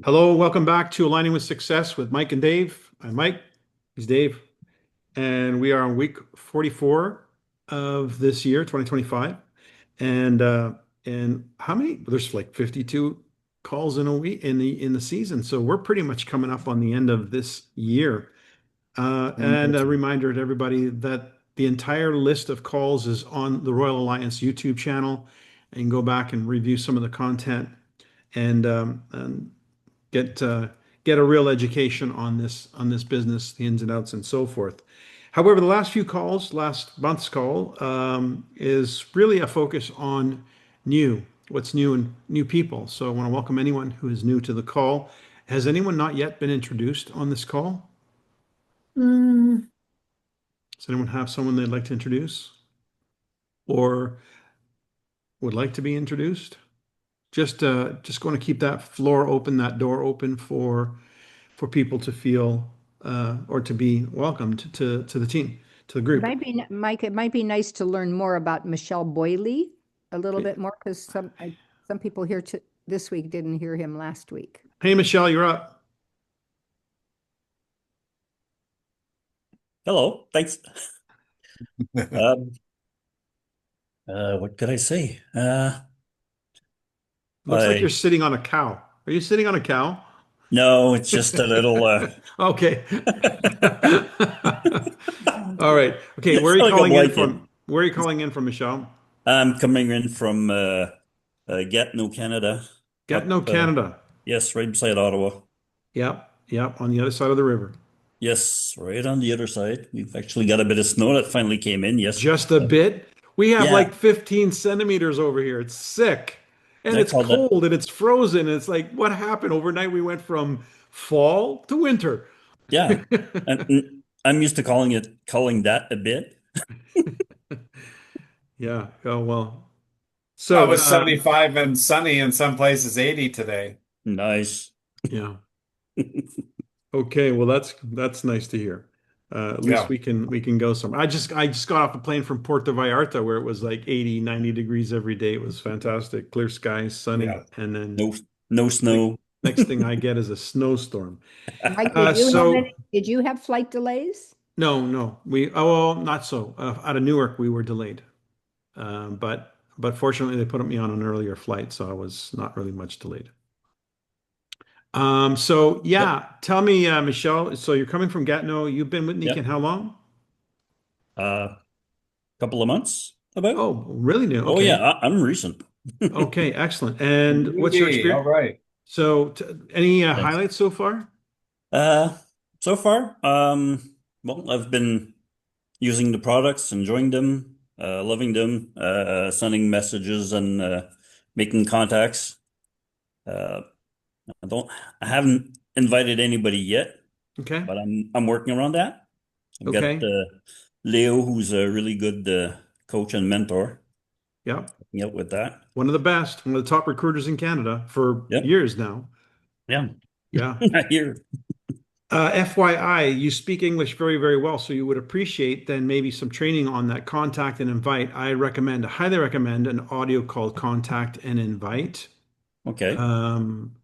Hello, welcome back to Aligning with Success with Mike and Dave. I'm Mike, he's Dave, and we are on week 44 of this year, 2025. And and how many? There's like 52 calls in a week in the season, so we're pretty much coming up on the end of this year. And a Amazing. reminder to everybody that the entire list of calls is on the Royal Alliance YouTube channel, and you can go back and review some of the content and get get a real education on this business, the ins and outs, and so forth. However, the last few calls, last month's call, is really a focus on new, what's new and new people. So I want to welcome anyone who is new to the call. Has anyone not yet been introduced on this call? Mm, Does anyone have someone they'd like to introduce or would like to be introduced? Just going to keep that floor open, that door open for people to feel or to be welcomed to the team, to the It group. might be, Mike, it might be nice to learn more about Michelle Boyle a little Okay. bit more because some people here this week didn't hear him last week. Hey, Michelle, you're up. Hello, thanks. Um, what could I say? Looks like you're I sitting on a cow. Are you sitting on a cow? No, it's just a little Okay. All right. Okay, where it's are you like a calling in blanket. from? Where are you calling in from, Michelle? I'm coming in from Gatineau, Canada. Up Gatineau, Canada. yes, right beside Ottawa. Yep, yep, on the other side of the river. Yes, right on the other side. We've actually got a bit of snow that finally came in. Yes. Just a bit. We have Yeah, like 15 centimeters over here. It's sick. And I it's call that. cold and it's frozen. And it's like, what happened? Overnight, we went from fall to winter. Yeah, and I'm used to calling that a bit. Yeah. Oh, well. Well, it So, was 75 and sunny in some places, 80 today. Nice. yeah. Okay. Well, that's nice to hear. At least Yeah, we can go somewhere. I just got off a plane from Puerto Vallarta where it was like 80, 90 degrees every day. It was fantastic. Clear skies, sunny. yeah. And then No, no next, snow. next thing I get is a snowstorm. Mike, So did you have flight delays? no, no, well, not so. Out of Newark, we were delayed, but fortunately, they put me on an earlier flight, so I was not really much delayed. So Yep. yeah, tell me, Michelle. So you're coming from Gatineau. You've been with Nikin Yep. how long? Couple of months about. Oh, really new. Oh yeah, Okay, I'm recent. okay, excellent. And what's your Beauty. All experience? right. So, any Thanks. highlights so far? Uh, so far, well, I've been using the products, enjoying them, loving them, sending messages and making contacts. Uh, I don't, I haven't invited anybody yet, Okay, but I'm working around that. I've got okay, Leo, who's a really good coach and mentor, yeah, helping out with that. one of the best, one of the top recruiters in Canada for Yep. years now. Yeah. Yeah. Here. FYI, you speak English very, very well, so you would appreciate then maybe some training on that contact and invite. I recommend, highly recommend an audio called Contact and Invite. Okay. Um,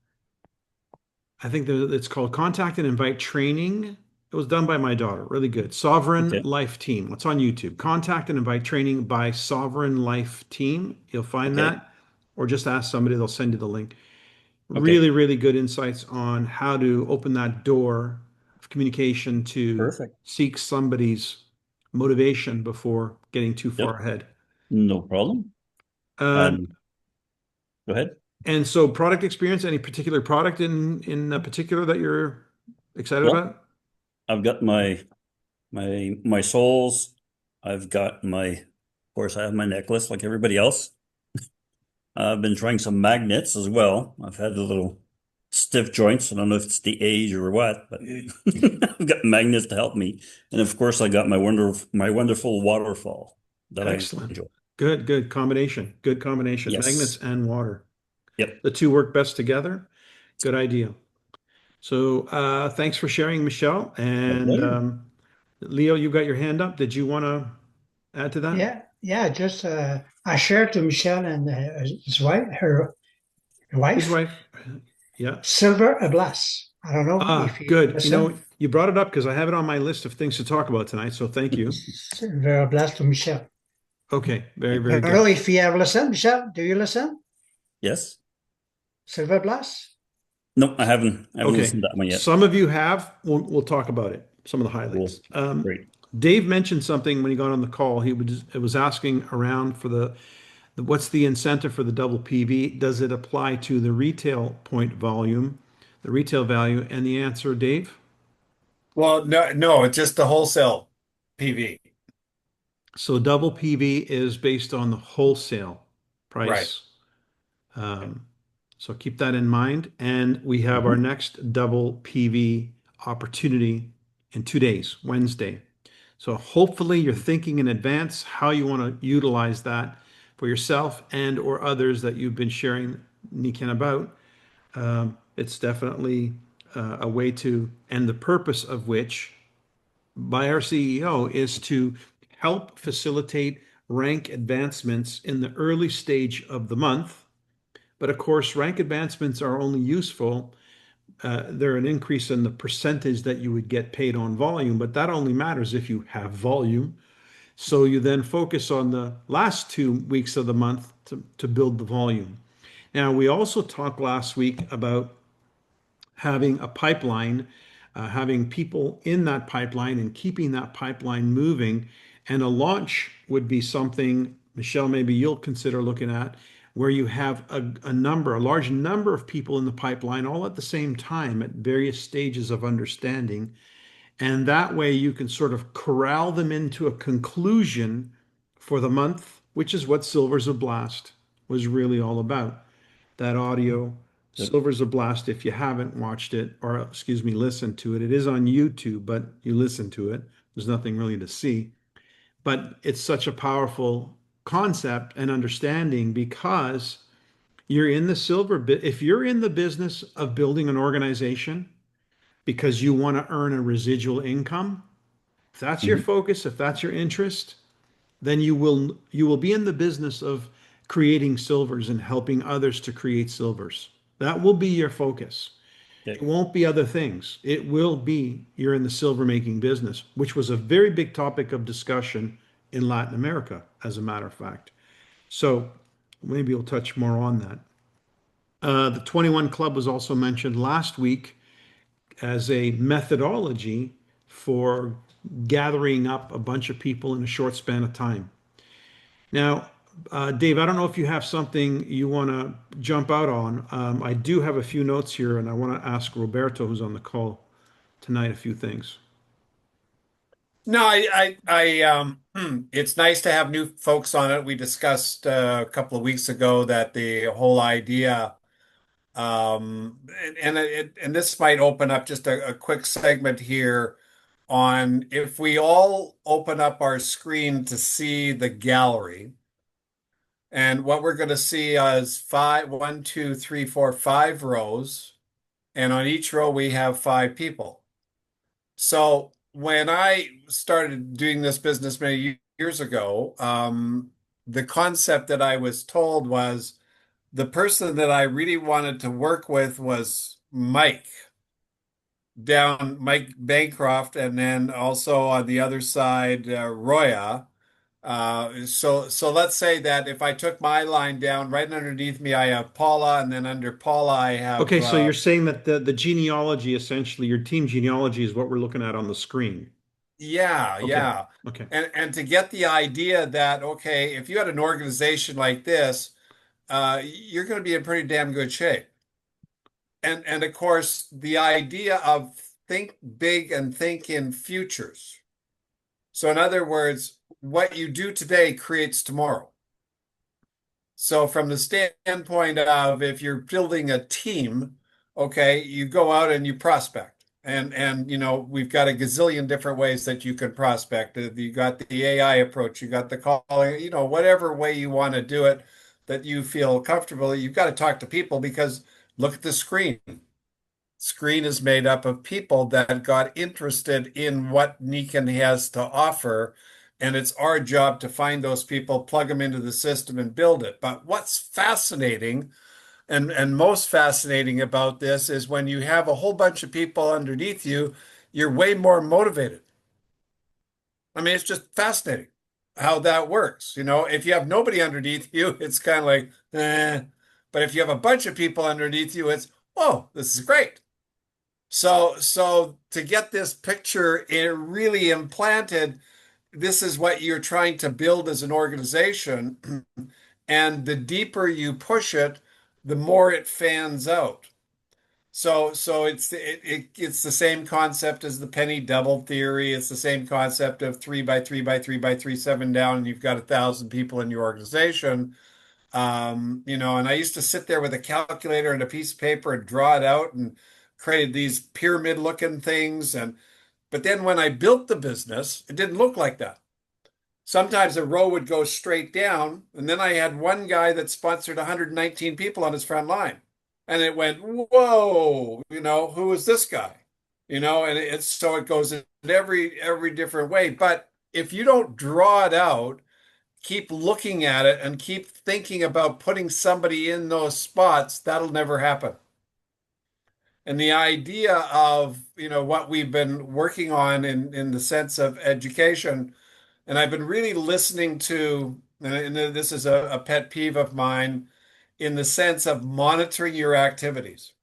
I think that it's called Contact and Invite Training. It was done by my daughter. Really good. Sovereign Okay. Life Team. It's on YouTube. Contact and Invite Training by Sovereign Life Team. You'll find Okay. that, or just ask somebody, they'll send you the link. Okay. Really, really good insights on how to open that door of communication to Perfect. seek somebody's motivation before getting too far Yep. ahead. No problem. Um, And go ahead. and so product experience, any particular product in particular that you're excited Well, about? I've got my souls. I've got of course, I have my necklace like everybody else. I've been trying some magnets as well. I've had a little stiff joints. I don't know if it's the age or what, but I've got magnets to help me. And of course, I got my wonderful waterfall that I Excellent. enjoy. Good, good combination. Good combination. Magnets Yes. and water. Yep. The two work best together. Good idea. So thanks for sharing, Michelle. My And pleasure. Leo, you got your hand up. Did you want to add to that? Yeah, yeah. Just I shared to Michelle and his wife, her His wife. wife. Yeah. Silver a Blast. I don't know if you Good. You know, listen. you brought it up because I have it on my list of things to talk about tonight. So thank you. Silver a Blast to Michel. Okay. Very, I very don't know good. if you have listened. Michel, do you listen? Yes. Silver Blast? No, I haven't Okay. listened to that one yet. Some of you have. We'll talk about it. Some of the highlights. Cool. Great. Dave mentioned something when he got on the call. It was asking around for what's the incentive for the double PV? Does it apply to the retail point volume, the retail value? And the answer, Dave? Well, no, it's just the wholesale PV. So double PV is based on the wholesale Right. price. So keep that in mind. And we have our next double PV opportunity in 2 days, Wednesday. So hopefully you're thinking in advance how you want to utilize that for yourself and or others that you've been sharing Niken about. It's definitely a way to, and the purpose of which by our CEO is to help facilitate rank advancements in the early stage of the month. But of course, rank advancements are only useful. They're an increase in the percentage that you would get paid on volume, but that only matters if you have volume. So you then focus on the last 2 weeks of the month to build the volume. Now, we also talked last week about having a pipeline, having people in that pipeline and keeping that pipeline moving. And a launch would be something, Michelle, maybe you'll consider looking at, where you have a large number of people in the pipeline all at the same time at various stages of understanding. And that way you can sort of corral them into a conclusion for the month, which is what Silvers of Blast was really all about. That audio, Yep. Silvers of Blast, if you haven't watched it, or excuse me, listened to it, it is on YouTube, but you listen to it. There's nothing really to see. But it's such a powerful concept and understanding because you're in the silver bit. If you're in the business of building an organization because you want to earn a residual income, if that's your focus, if that's your interest, then you will be in the business of creating silvers and helping others to create silvers. That will be your focus. Okay. It won't be other things. It will be you're in the silver making business, which was a very big topic of discussion in Latin America, as a matter of fact. So maybe we'll touch more on that. The 21 Club was also mentioned last week as a methodology for gathering up a bunch of people in a short span of time. Now, Dave, I don't know if you have something you want to jump out on. I do have a few notes here, and I want to ask Roberto, who's on the call tonight, a few things. No, it's nice to have new folks on it. We discussed a couple of weeks ago that the whole idea, and this might open up just a quick segment here on if we all open up our screen to see the gallery, and what we're going to see is five, 1, 2, 3, 4, 5 rows, and on each row we have 5 people. So when I started doing this business many years ago, the concept that I was told was the person that I really wanted to work with was Mike Bancroft, and then also on the other side, Roya. So let's say that if I took my line down, right underneath me, I have Paula, and then under Paula, I have Okay, so you're saying that the genealogy, essentially, your team genealogy is what we're looking at on the screen. yeah, Okay. yeah. Okay. And to get the idea that, okay, if you had an organization like this, you're going to be in pretty damn good shape. And of course, the idea of think big and think in futures. So in other words, what you do today creates tomorrow. So from the standpoint of if you're building a team, okay, you go out and you prospect. And we've got a gazillion different ways that you can prospect. You got the AI approach, you got the calling, whatever way you want to do it that you feel comfortable. You've got to talk to people because look at the screen. Screen is made up of people that got interested in what Niken has to offer. And it's our job to find those people, plug them into the system and build it. But what's fascinating And most fascinating about this is when you have a whole bunch of people underneath you, you're way more motivated. I mean, it's just fascinating how that works. You know, if you have nobody underneath you, it's kind of like, eh. But if you have a bunch of people underneath you, it's, oh, this is great. So to get this picture really implanted, this is what you're trying to build as an organization. And the deeper you push it, the more it fans out. So it's the same concept as the penny double theory. It's the same concept of 3 by 3 by 3 by 3, 7 down, and you've got 1,000 people in your organization. You know, and I used to sit there with a calculator and a piece of paper and draw it out and created these pyramid looking things. But then when I built the business, it didn't look like that. Sometimes a row would go straight down, and then I had one guy that sponsored 119 people on his front line. And it went, whoa, you know, who is this guy? You know, and it's so it goes in every different way. But if you don't draw it out, keep looking at it and keep thinking about putting somebody in those spots, that'll never happen. And the idea of, you know, what we've been working on in the sense of education, and I've been really listening to, and this is a pet peeve of mine, in the sense of monitoring your activities.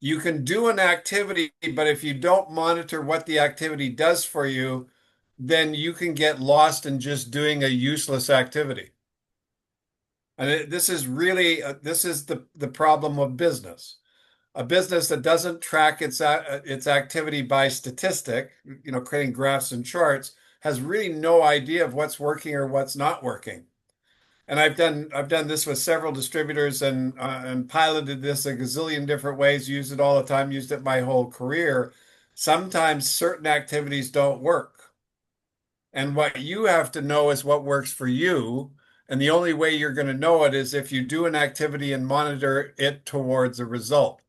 You can do an activity, but if you don't monitor what the activity does for you, then you can get lost in just doing a useless activity. And this is really this is the problem of business. A business that doesn't track its activity by statistic, you know, creating graphs and charts, has really no idea of what's working or what's not working. And I've done this with several distributors and piloted this a gazillion different ways, used it all the time, used it my whole career. Sometimes certain activities don't work. And what you have to know is what works for you. And the only way you're going to know it is if you do an activity and monitor it towards a result.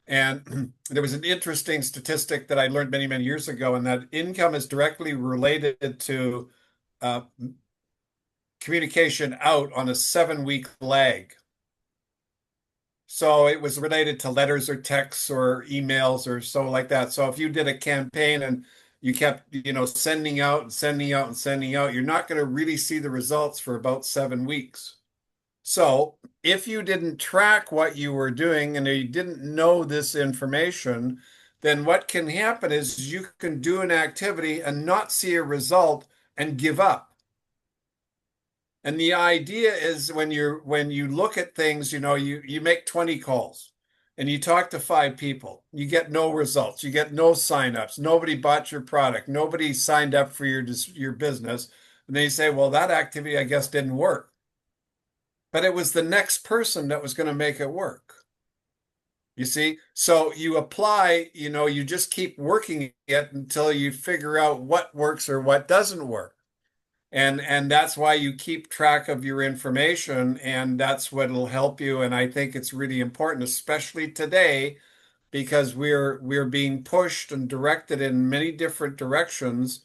And there was an interesting statistic that I learned many, many years ago, and that income is directly related to communication out on a 7-week lag. So it was related to letters or texts or emails or so like that. So if you did a campaign and you kept, you know, sending out and sending out and sending out, you're not going to really see the results for about 7 weeks. So if you didn't track what you were doing and you didn't know this information, then what can happen is you can do an activity and not see a result and give up. And the idea is when you look at things, you know, you make 20 calls and you talk to 5 people, you get no results, you get no signups, nobody bought your product, nobody signed up for your business, and then you say, well, that activity I guess didn't work. But it was the next person that was going to make it work. You see? So you apply, you know, you just keep working it until you figure out what works or what doesn't work. And that's why you keep track of your information, and that's what'll help you. And I think it's really important, especially today, because we're being pushed and directed in many different directions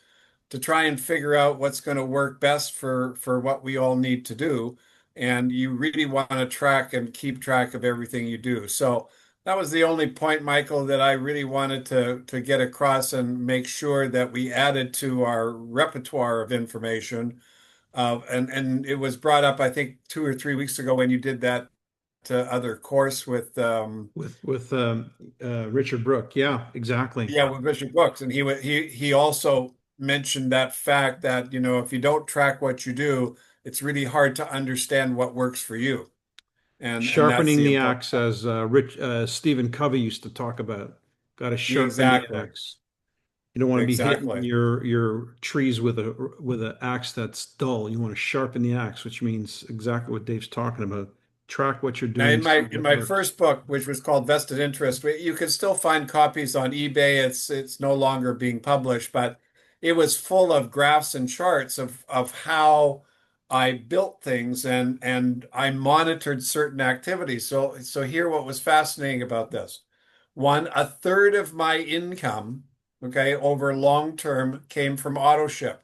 to try and figure out what's going to work best for what we all need to do. And you really want to track and keep track of everything you do. So that was the only point, Michael, that I really wanted to get across and make sure that we added to our repertoire of information. And it was brought up, I think, 2 or 3 weeks ago when you did that other course with Richard Brooke. Yeah, exactly. yeah, with Richard Brooks, and he also mentioned that fact that, you know, if you don't track what you do, it's really hard to understand what works for you. And that's Sharpening the the important. axe, as Stephen Covey used to talk about. Got to sharpen Exactly. the axe. You don't want to be hitting Exactly. your trees with an axe that's dull. You want to sharpen the axe, which means exactly what Dave's talking about. Track what you're Now, doing. in my first book, which was called Vested Interest, you can still find copies on eBay. It's no longer being published, but it was full of graphs and charts of how I built things and I monitored certain activities. So here, what was fascinating about this: one, a third of my income, okay, over long term came from auto ship.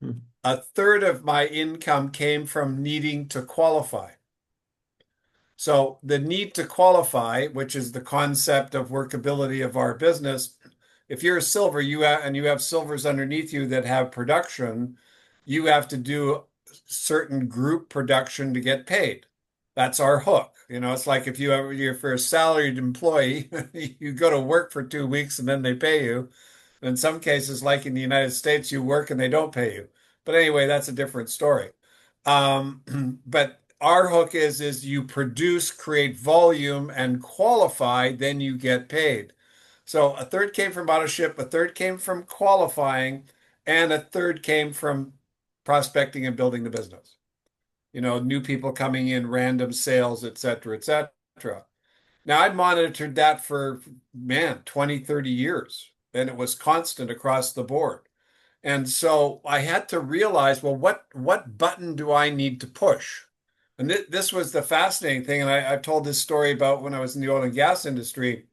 Hmm. A third of my income came from needing to qualify. So the need to qualify, which is the concept of workability of our business, if you're a silver, and you have silvers underneath you that have production, you have to do certain group production to get paid. That's our hook. It's like if you're a salaried employee, you go to work for 2 weeks and then they pay you. In some cases, like in the United States, you work and they don't pay you. But anyway, that's a different story. But our hook is you produce, create volume, and qualify, then you get paid. So a third came from auto-ship, a third came from qualifying, and a third came from prospecting and building the business. New people coming in, random sales, et cetera, et cetera. Now, I'd monitored that for, 20, 30 years, and it was constant across the board. And so I had to realize, well, what button do I need to push? And this was the fascinating thing. And I've told this story about when I was in the oil and gas industry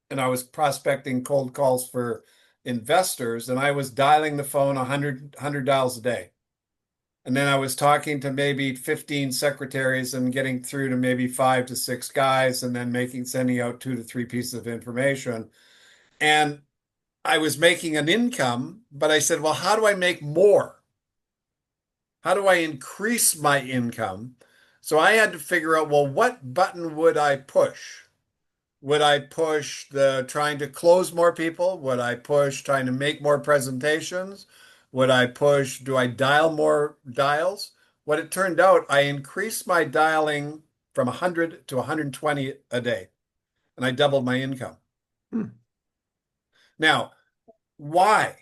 and I was prospecting cold calls for investors, and I was dialing the phone 100 dials a day. And then I was talking to maybe 15 secretaries and getting through to maybe 5 to 6 guys, and then sending out 2 to 3 pieces of information. And I was making an income, but I said, well, how do I make more? How do I increase my income? So I had to figure out, well, what button would I push? Would I push the trying to close more people? Would I push trying to make more presentations? Would I push, do I dial more dials? What it turned out, I increased my dialing from 100 to 120 a day, and I doubled my income. Now, why?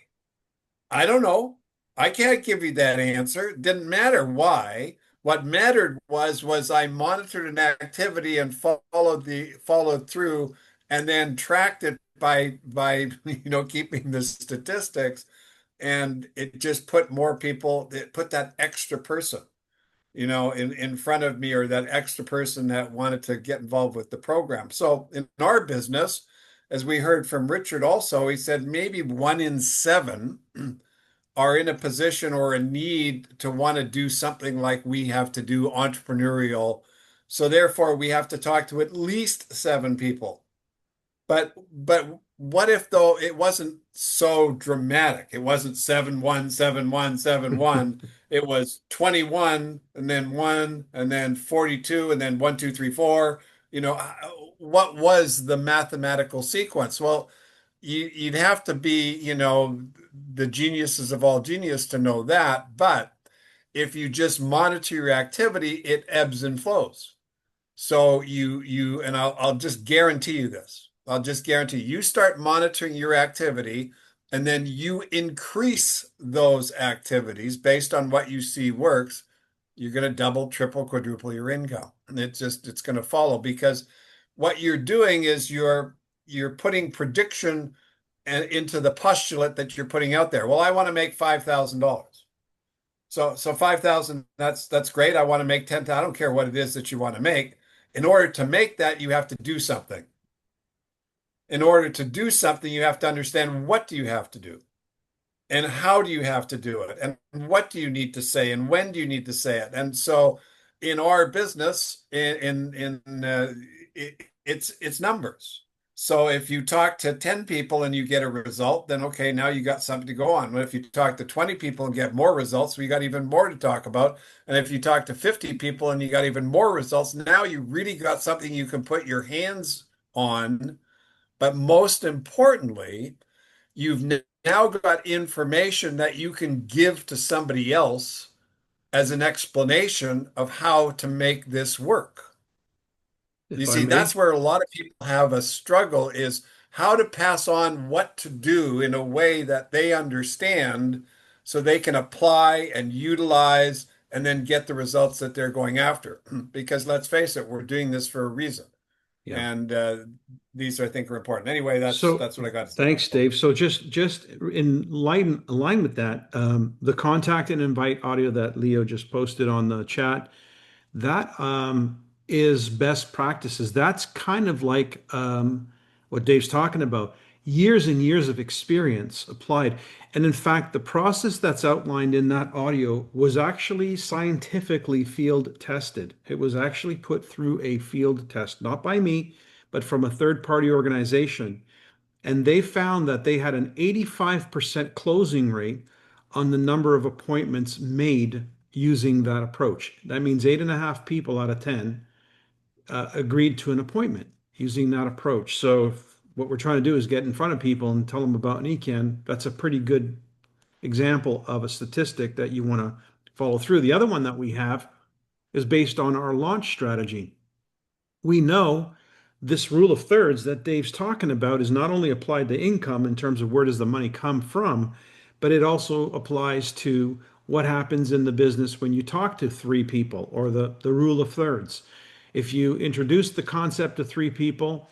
I don't know. I can't give you that answer. It didn't matter why. What mattered was I monitored an activity and followed through, and then tracked it by keeping the statistics, and it just put more people. It put that extra person, in front of me, or that extra person that wanted to get involved with the program. So in our business, as we heard from Richard also, he said maybe 1 in 7 are in a position or a need to want to do something like we have to do, entrepreneurial. So therefore, we have to talk to at least 7 people. But what if, though, it wasn't so dramatic? It wasn't 7-1, 7-1, 7-1. It was 21, and then 1, and then 42, and then 1, 2, 3, 4. What was the mathematical sequence? Well, you'd have to be, the geniuses of all genius to know that. But if you just monitor your activity, it ebbs and flows. So and I'll just guarantee you this. I'll just guarantee you start monitoring your activity, and then you increase those activities based on what you see works. You're going to double, triple, quadruple your income. And it's going to follow, because what you're doing is you're putting prediction into the postulate that you're putting out there. Well, I want to make $5,000. So 5,000, that's great. I want to make 10,000. I don't care what it is that you want to make. In order to make that, you have to do something. In order to do something, you have to understand, what do you have to do? And how do you have to do it? And what do you need to say? And when do you need to say it? And so in our business, it's numbers. So if you talk to 10 people and you get a result, then okay, now you got something to go on. But if you talk to 20 people and get more results, we got even more to talk about. And if you talk to 50 people and you got even more results, now you really got something you can put your hands on. But most importantly, you've now got information that you can give to somebody else as an explanation of how to make this work. You see, that's where a lot of people have a struggle, is how to pass on what to do in a way that they understand, so they can apply and utilize and then get the results that they're going after. Because let's face it, we're doing this for a reason. Yeah. And these, I think, are important. Anyway, that's what I got to say. Thanks, Dave. So just in line with that, the contact and invite audio that Leo just posted on the chat, that is best practices. That's kind of like what Dave's talking about. years and years of experience applied. And in fact, the process that's outlined in that audio was actually scientifically field tested. It was actually put through a field test, not by me, but from a third party organization. And they found that they had an 85% closing rate on the number of appointments made using that approach. That means 8.5 people out of 10 agreed to an appointment using that approach. So if what we're trying to do is get in front of people and tell them about NECAN, that's a pretty good example of a statistic that you want to follow through. The other one that we have is based on our launch strategy. We know this rule of thirds that Dave's talking about is not only applied to income in terms of where does the money come from, but it also applies to what happens in the business when you talk to 3 people, or the rule of thirds. If you introduce the concept to 3 people,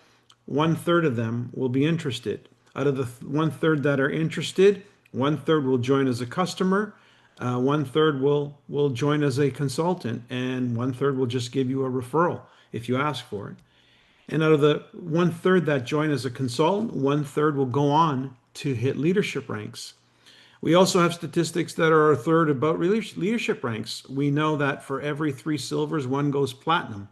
1/3 of them will be interested. Out of the 1/3 that are interested, 1/3 will join as a customer, 1/3 will join as a consultant, and 1/3 will just give you a referral if you ask for it. And out of the 1/3 that join as a consultant, 1/3 will go on to hit leadership ranks. We also have statistics that are a third about leadership ranks. We know that for every 3 silvers, 1 goes platinum.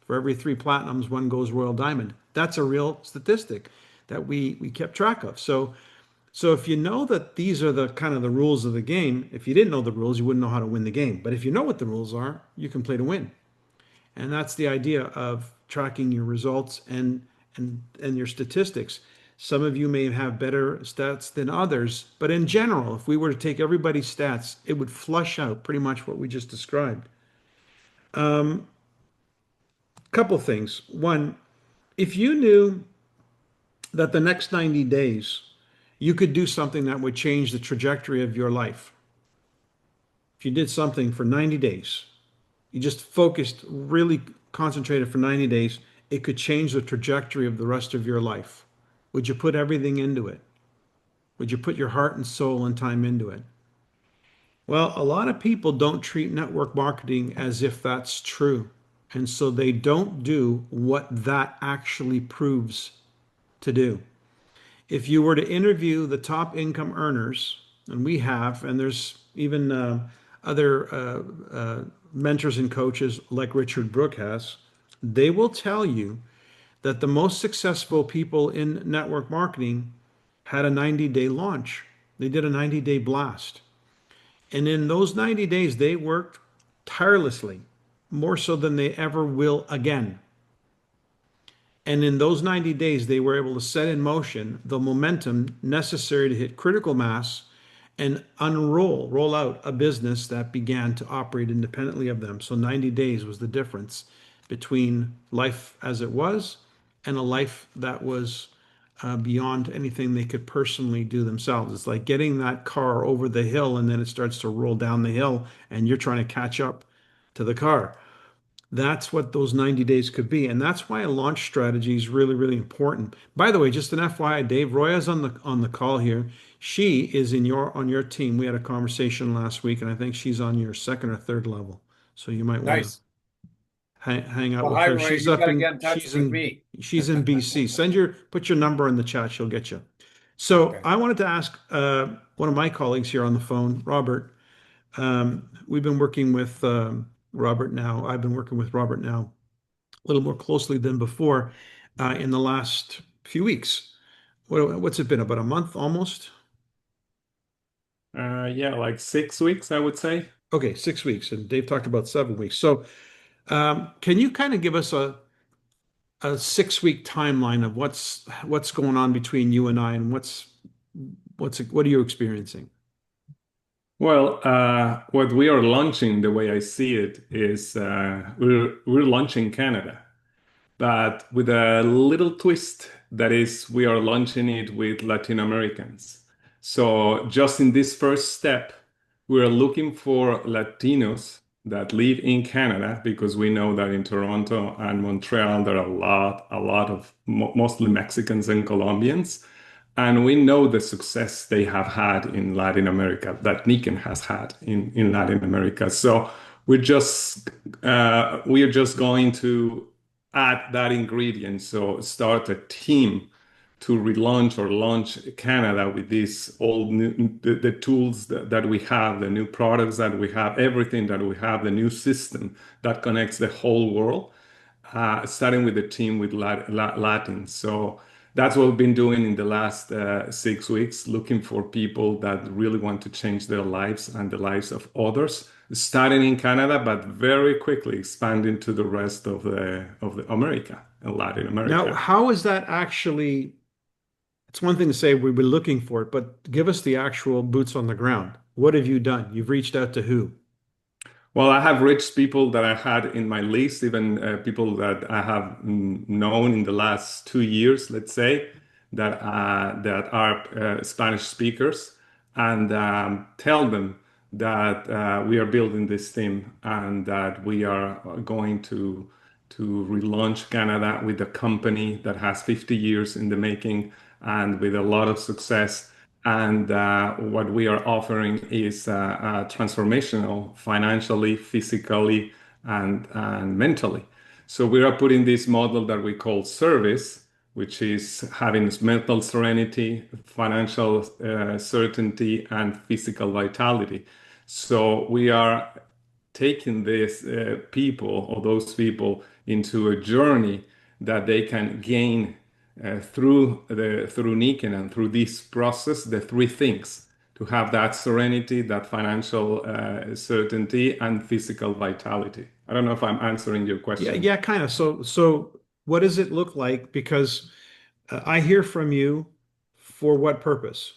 For every 3 platinums, 1 goes royal diamond. That's a real statistic that we kept track of. So if you know that these are the kind of the rules of the game, if you didn't know the rules, you wouldn't know how to win the game. But if you know what the rules are, you can play to win. And that's the idea of tracking your results and your statistics. Some of you may have better stats than others, but in general, if we were to take everybody's stats, it would flush out pretty much what we just described. Couple things. One, if you knew that the next 90 days you could do something that would change the trajectory of your life, if you did something for 90 days, you just focused, really concentrated for 90 days, it could change the trajectory of the rest of your life. Would you put everything into it? Would you put your heart and soul and time into it? Well, a lot of people don't treat network marketing as if that's true. And so they don't do what that actually proves to do. If you were to interview the top income earners, and we have, and there's even other mentors and coaches like Richard Brooke has, they will tell you that the most successful people in network marketing had a 90-day launch. They did a 90-day blast. And in those 90 days, they worked tirelessly, more so than they ever will again. And in those 90 days, they were able to set in motion the momentum necessary to hit critical mass and roll out a business that began to operate independently of them. So 90 days was the difference between life as it was and a life that was beyond anything they could personally do themselves. It's like getting that car over the hill and then it starts to roll down the hill and you're trying to catch up to the car. That's what those 90 days could be. And that's why a launch strategy is really, really important. By the way, just an FYI, Dave, Roya's on the call here. She is on your team. We had a conversation last week, and I think she's on your second or third level. So you might want Nice. to hang out Well, with hi, her. Roy. She's You up got to in get in touch she's with in me. she's in BC. Put your number in the chat. She'll get you. So Okay. I wanted to ask one of my colleagues here on the phone, Robert. We've been working with Robert now. I've been working with Robert now a little more closely than before in the last few weeks. What's it been? About a month almost? Yeah, like 6 weeks, I would say. Okay, 6 weeks. And Dave talked about 7 weeks. So can you kind of give us a 6 week timeline of what's going on between you and I, and what are you experiencing? Well, what we are launching, the way I see it, is we're launching Canada, but with a little twist. That is, we are launching it with Latin Americans. So just in this first step, we're looking for Latinos that live in Canada, because we know that in Toronto and Montreal there are a lot of mostly Mexicans and Colombians. And we know the success they have had in Latin America, that NECAN has had in Latin America. So we are just going to add that ingredient. So start a team to relaunch or launch Canada with these all new the tools that we have, the new products that we have, everything that we have, the new system that connects the whole world, starting with the team with Latin. So that's what we've been doing in the last 6 weeks, looking for people that really want to change their lives and the lives of others, starting in Canada, but very quickly expanding to the rest of the America and Latin America. Now, how is that actually? It's one thing to say we've been looking for it, but give us the actual boots on the ground. What have you done? You've reached out to who? Well, I have reached people that I had in my list, even people that I have known in the last 2 years, let's say, that are Spanish speakers, and tell them that we are building this team and that we are going to relaunch Canada with a company that has 50 years in the making and with a lot of success. And what we are offering is transformational financially, physically, and mentally. So we are putting this model that we call service, which is having mental serenity, financial certainty, and physical vitality. So we are taking these people or those people into a journey that they can gain through Niken and through this process, the three things: to have that serenity, that financial certainty, and physical vitality. I don't know if I'm answering your question. Yeah, kind of. So what does it look like? Because I hear from you. For what purpose?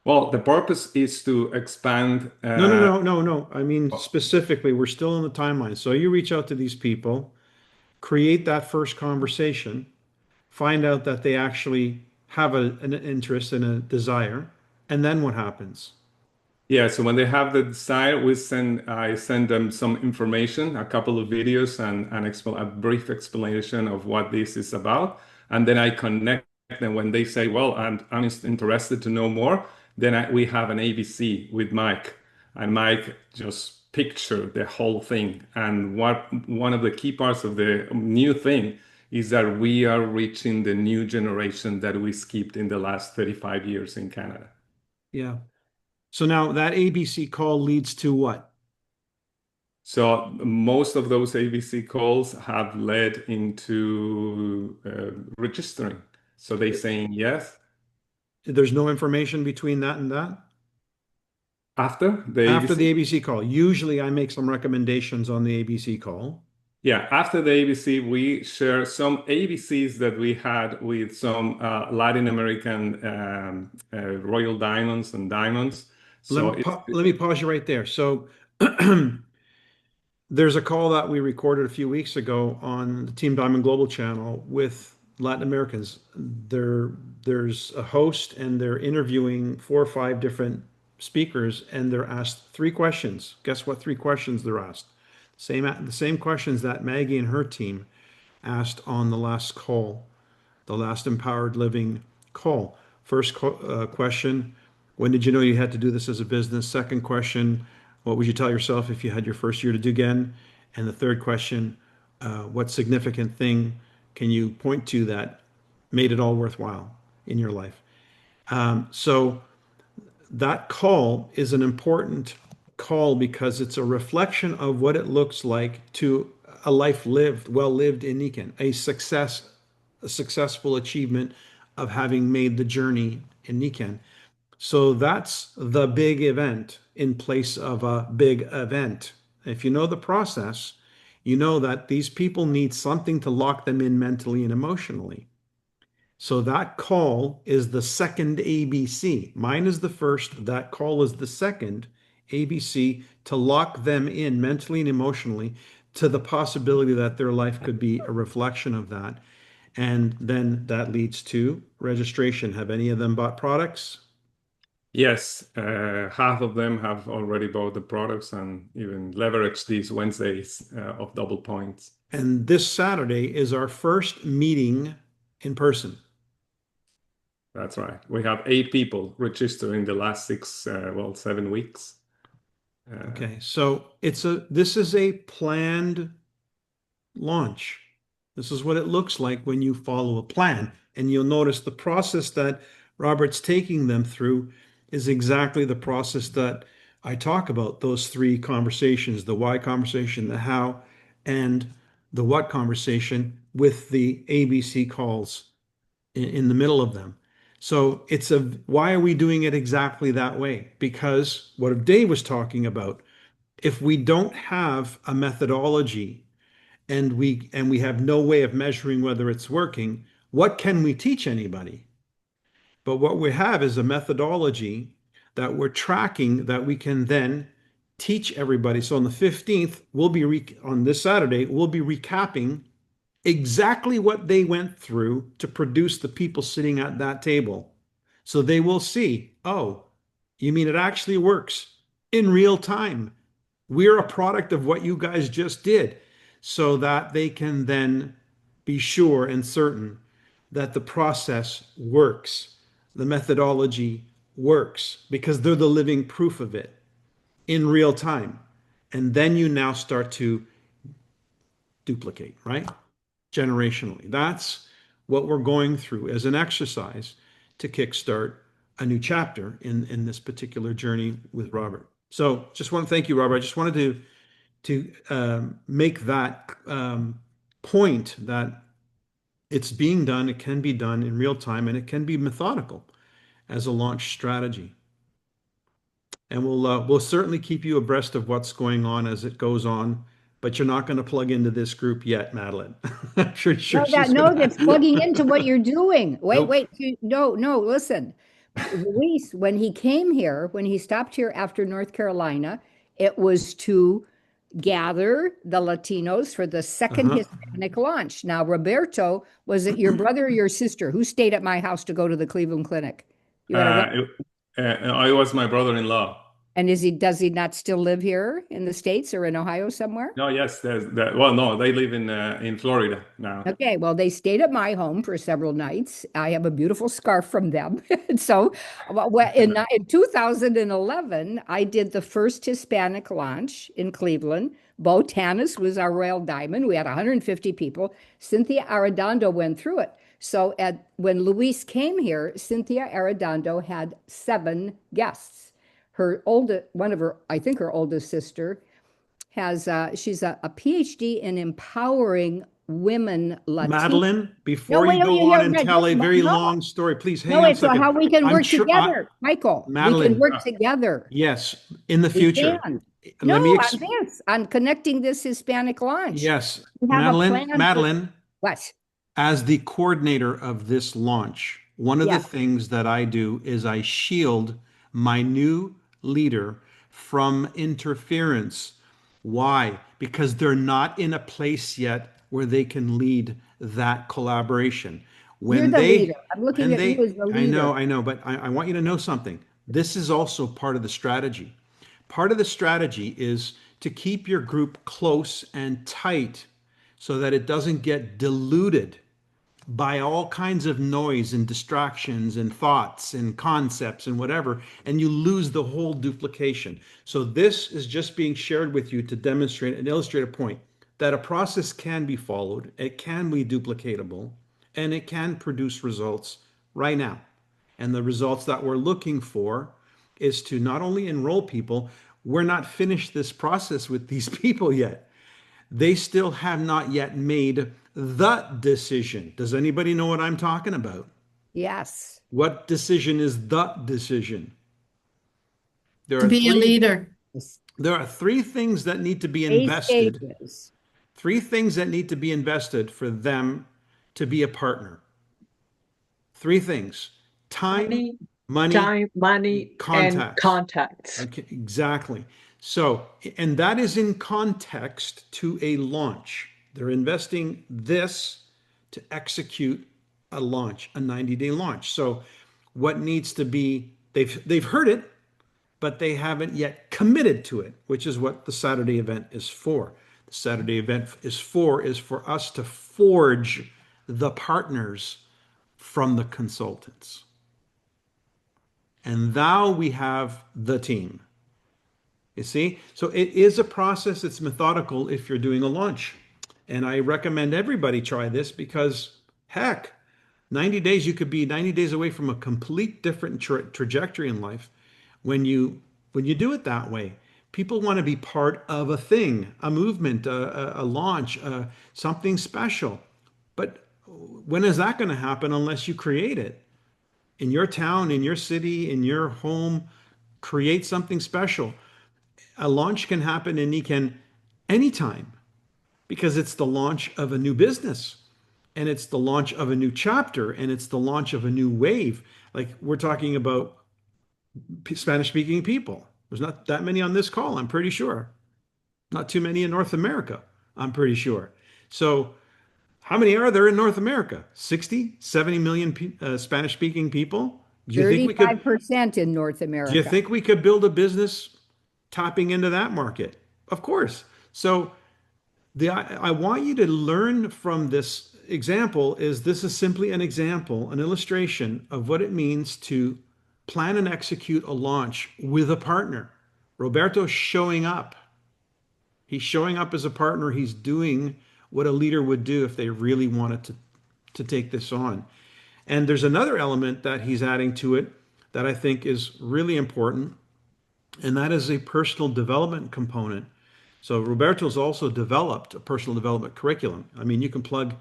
Well, the purpose is to expand. No. I mean, specifically, we're still in the timeline. So you reach out to these people, create that first conversation, find out that they actually have an interest and a desire, and then what happens? Yeah, so when they have the desire, I send them some information, a couple of videos, and a brief explanation of what this is about, and then I connect them when they say, "Well, I'm interested to know more." Then we have an ABC with Mike, and Mike just picture the whole thing. And one of the key parts of the new thing is that we are reaching the new generation that we skipped in the last 35 years in Canada. Yeah. So now that ABC call leads to what? So most of those ABC calls have led into registering. So they saying yes. There's no information between that and that? After the After ABC? the ABC call. Usually I make some recommendations on the ABC call. Yeah, after the ABC, we share some ABCs that we had with some Latin American Royal Diamonds and Diamonds. So Let me pause you right there. So there's a call that we recorded a few weeks ago on the Team Diamond Global channel with Latin Americans. There's a host and they're interviewing 4 or 5 different speakers and they're asked 3 questions. Guess what 3 questions they're asked? The same questions that Maggie and her team asked on the last call, the last Empowered Living call. First question, when did you know you had to do this as a business? Second question, what would you tell yourself if you had your first year to do again? And the third question, what significant thing can you point to that made it all worthwhile in your life? So that call is an important call because it's a reflection of what it looks like to a life lived, well lived in Niken, a successful achievement of having made the journey in Niken. So that's the big event in place of a big event. If you know the process, you know that these people need something to lock them in mentally and emotionally. So that call is the second ABC. Mine is the first, that call is the second ABC to lock them in mentally and emotionally to the possibility that their life could be a reflection of that. And then that leads to registration. Have any of them bought products? Yes, half of them have already bought the products and even leveraged these Wednesdays of double points. And this Saturday is our first meeting in person. That's right. We have 8 people registered in the last 7 weeks. Okay, so this is a planned launch. This is what it looks like when you follow a plan. And you'll notice the process that Robert's taking them through is exactly the process that I talk about, those three conversations, the why conversation, the how, and the what conversation with the ABC calls in the middle of them. So why are we doing it exactly that way? Because what Dave was talking about, if we don't have a methodology and we have no way of measuring whether it's working, what can we teach anybody? But what we have is a methodology that we're tracking that we can then teach everybody. So on the 15th, on this Saturday, we'll be recapping exactly what they went through to produce the people sitting at that table. So they will see, oh, you mean it actually works in real time? We're a product of what you guys just did, so that they can then be sure and certain that the process works, the methodology works, because they're the living proof of it in real time. And then you now start to duplicate, right? Generationally. That's what we're going through as an exercise to kickstart a new chapter in this particular journey with Robert. So just want to thank you, Robert. I just wanted to make that point that it's being done, it can be done in real time, and it can be methodical as a launch strategy. And we'll certainly keep you abreast of what's going on as it goes on. But you're not going to plug into this group yet, Madeline. I'm sure That's plugging into what you're doing. Nope. No, listen. Luis, when he came here, when he stopped here after North Carolina, it was to gather the Latinos for the second Hispanic launch. Now, Roberto, was it your brother or your sister who stayed at my house to go to the Cleveland Clinic? I was my brother-in-law. And does he not still live here in the States or in Ohio somewhere? No, yes, well, no, they live in Florida now. Okay, well, they stayed at my home for several nights. I have a beautiful scarf from them. So in 2011, I did the first Hispanic launch in Cleveland. Bo Tanis was our Royal Diamond. We had 150 people. Cynthia Arredondo went through it. So when Luis came here, Cynthia Arredondo had 7 guests. Her oldest sister she's a PhD in empowering women. Madeline, before you go on and tell a very long story, please hang on a second. How we can work together, Michael. Madeline, we can work together. Yes, in the future. On connecting this Hispanic launch. Yes, Madeline. What? As the coordinator of this launch, one of the things that I do is I shield my new leader from interference. Why? Because they're not in a place yet where they can lead that collaboration. You're the leader. I'm looking at you as the leader. I know, but I want you to know something. This is also part of the strategy. Part of the strategy is to keep your group close and tight so that it doesn't get diluted by all kinds of noise and distractions and thoughts and concepts and whatever, and you lose the whole duplication. So this is just being shared with you to demonstrate and illustrate a point that a process can be followed, it can be duplicatable, and it can produce results right now. And the results that we're looking for is to not only enroll people, we're not finished this process with these people yet. They still have not yet made the decision. Does anybody know what I'm talking about? Yes. What decision is the decision? To be a leader. There are 3 things that need to be invested. 3 things that need to be invested for them to be a partner. 3 things. Time, money, and contacts. Okay, exactly. So, and that is in context to a launch. They're investing this to execute a launch, a 90-day launch. So what needs to be, they've heard it, but they haven't yet committed to it, which is what the Saturday event is for. The Saturday event is for us to forge the partners from the consultants. And now we have the team. You see? So it is a process. It's methodical if you're doing a launch. And I recommend everybody try this because, heck, 90 days, you could be 90 days away from a complete different trajectory in life when you do it that way. People want to be part of a thing, a movement, a launch, something special. But when is that going to happen unless you create it? In your town, in your city, in your home, create something special. A launch can happen in Nikken anytime because it's the launch of a new business and it's the launch of a new chapter and it's the launch of a new wave. Like we're talking about Spanish speaking people. There's not that many on this call, I'm pretty sure. Not too many in North America, I'm pretty sure. So how many are there in North America? 60, 70 million Spanish speaking people? Do you think we could 35% in North do you America. think we could build a business tapping into that market? Of course. So I want you to learn from this example is this is simply an example, an illustration of what it means to plan and execute a launch with a partner. Roberto's showing up. He's showing up as a partner. He's doing what a leader would do if they really wanted to take this on. And there's another element that he's adding to it that I think is really important, and that is a personal development component. So Roberto's also developed a personal development curriculum. I mean, you can plug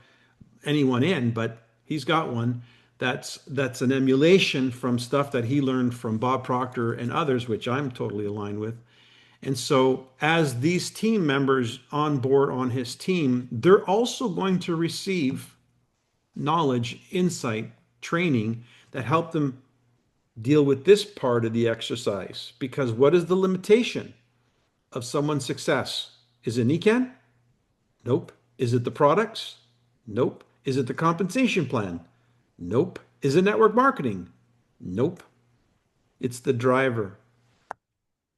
anyone in, but he's got one that's an emulation from stuff that he learned from Bob Proctor and others, which I'm totally aligned with. And so as these team members on board on his team, they're also going to receive knowledge, insight, training that help them deal with this part of the exercise. Because what is the limitation of someone's success? Is it Nikken? Nope. Is it the products? Nope. Is it the compensation plan? Nope. Is it network marketing? Nope. It's the driver.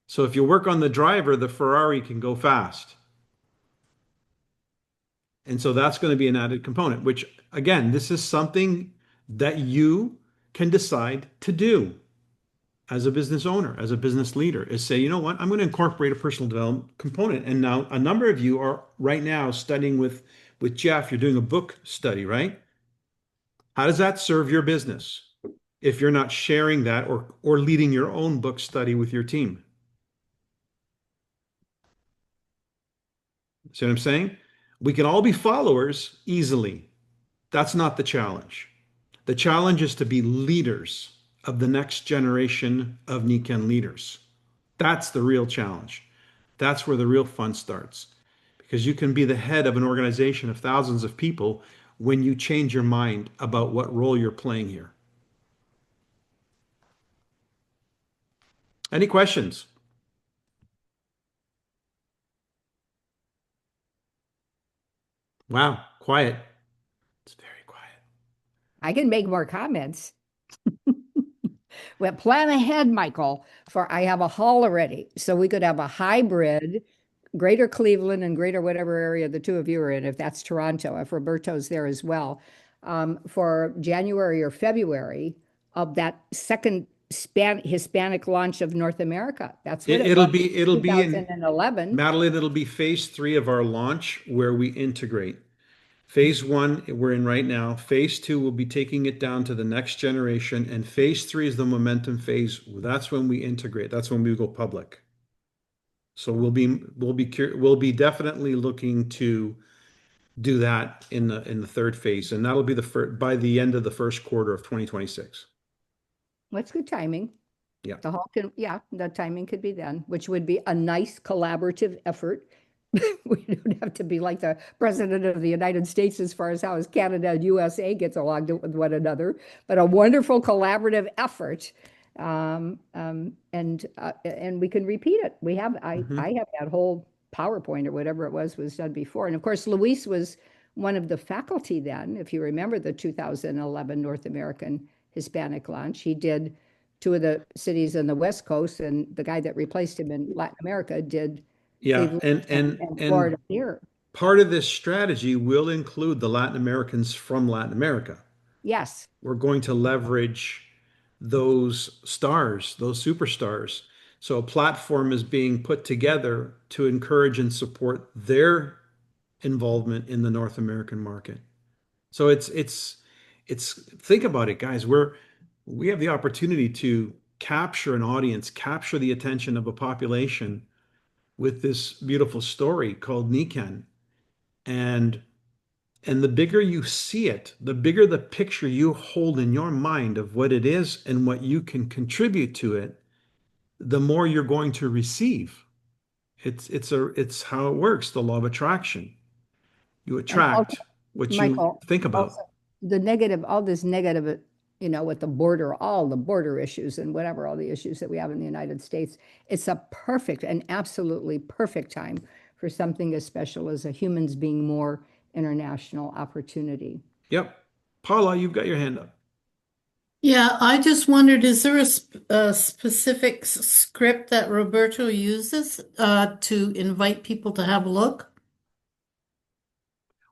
So if you work on the driver, the Ferrari can go fast. And so that's going to be an added component, which again, this is something that you can decide to do as a business owner, as a business leader, is say, you know what, I'm going to incorporate a personal development component. And now a number of you are right now studying with Jeff. You're doing a book study, right? How does that serve your business if you're not sharing that or leading your own book study with your team? See what I'm saying? We can all be followers easily. That's not the challenge. The challenge is to be leaders of the next generation of Nikken leaders. That's the real challenge. That's where the real fun starts. Because you can be the head of an organization of thousands of people when you change your mind about what role you're playing here. Any questions? Wow, quiet. It's very quiet. I can make more comments. Well, plan ahead, Michael, for I have a hall already. So we could have a hybrid, Greater Cleveland and Greater whatever area the two of you are in, if that's Toronto, if Roberto's there as well, for January or February of that second Hispanic launch of North America. That's what It'll was be in in 2011. Madeline, it'll be phase 3 of our launch where we integrate. Phase 1 we're in right now. Phase 2 will be taking it down to the next generation, and phase 3 is the momentum phase. That's when we integrate. That's when we go public. So we'll be definitely looking to do that in the third phase, and that'll be by the end of the first quarter of 2026. That's good timing. Yeah. The timing could be then, which would be a nice collaborative effort. We don't have to be like the president of the United States as far as how Canada and USA gets along with one another, but a wonderful collaborative effort. And we can repeat it. I have that whole PowerPoint or whatever it was done before. And of course, Luis was one of the faculty then, if you remember the 2011 North American Hispanic launch. He did 2 of the cities on the West Coast, and the guy that replaced him in Latin America did Cleveland and Florida here. Part of this strategy will include the Latin Americans from Latin America. Yes. We're going to leverage those stars, those superstars. So a platform is being put together to encourage and support their involvement in the North American market. So it's think about it, guys. We have the opportunity to capture an audience, capture the attention of a population with this beautiful story called Nikken. And the bigger you see it, the bigger the picture you hold in your mind of what it is and what you can contribute to it, the more you're going to receive. It's how it works, the law of attraction. You And also, attract what you Michael, think about. also the negative, all this negative, with the border, all the border issues and whatever, all the issues that we have in the United States, it's a perfect and absolutely perfect time for something as special as a humans being more international opportunity. Yep. Paula, you've got your hand up. Yeah, I just wondered, is there a specific script that Roberto uses to invite people to have a look?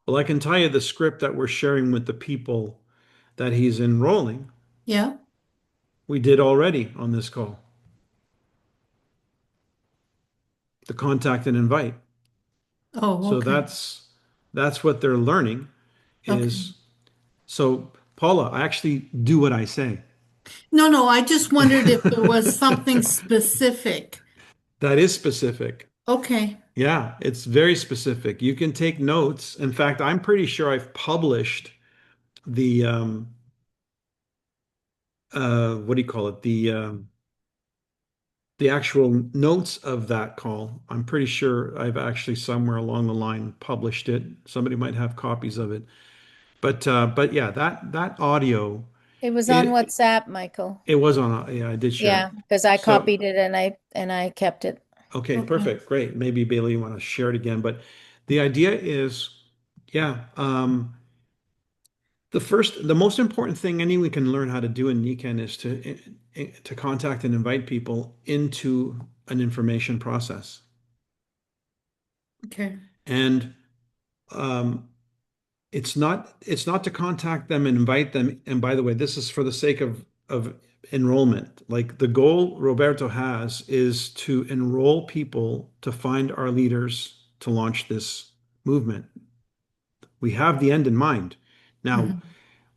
Well, I can tell you the script that we're sharing with the people that he's enrolling, Yeah. we did already on this call. The contact and invite. Oh, So okay. that's what they're learning is. So Paula, I actually do what I say. No, I just wondered if there was something specific. That is specific. Okay. Yeah, it's very specific. You can take notes. In fact, I'm pretty sure I've published the what do you call it? The actual notes of that call. I'm pretty sure I've actually somewhere along the line published it. Somebody might have copies of it. But yeah, that audio, It was on it WhatsApp, Michael. it was on, yeah, I did share Yeah, it. because I So, copied it and I kept it. okay, Okay. perfect, great. Maybe Bailey, you want to share it again, but the idea is, yeah, the most important thing anyone can learn how to do in Nikken is to contact and invite people into an information process. Okay. And um, it's not to contact them and invite them. And by the way, this is for the sake of enrollment. Like the goal Roberto has is to enroll people to find our leaders to launch this movement. We have the end in mind. Now,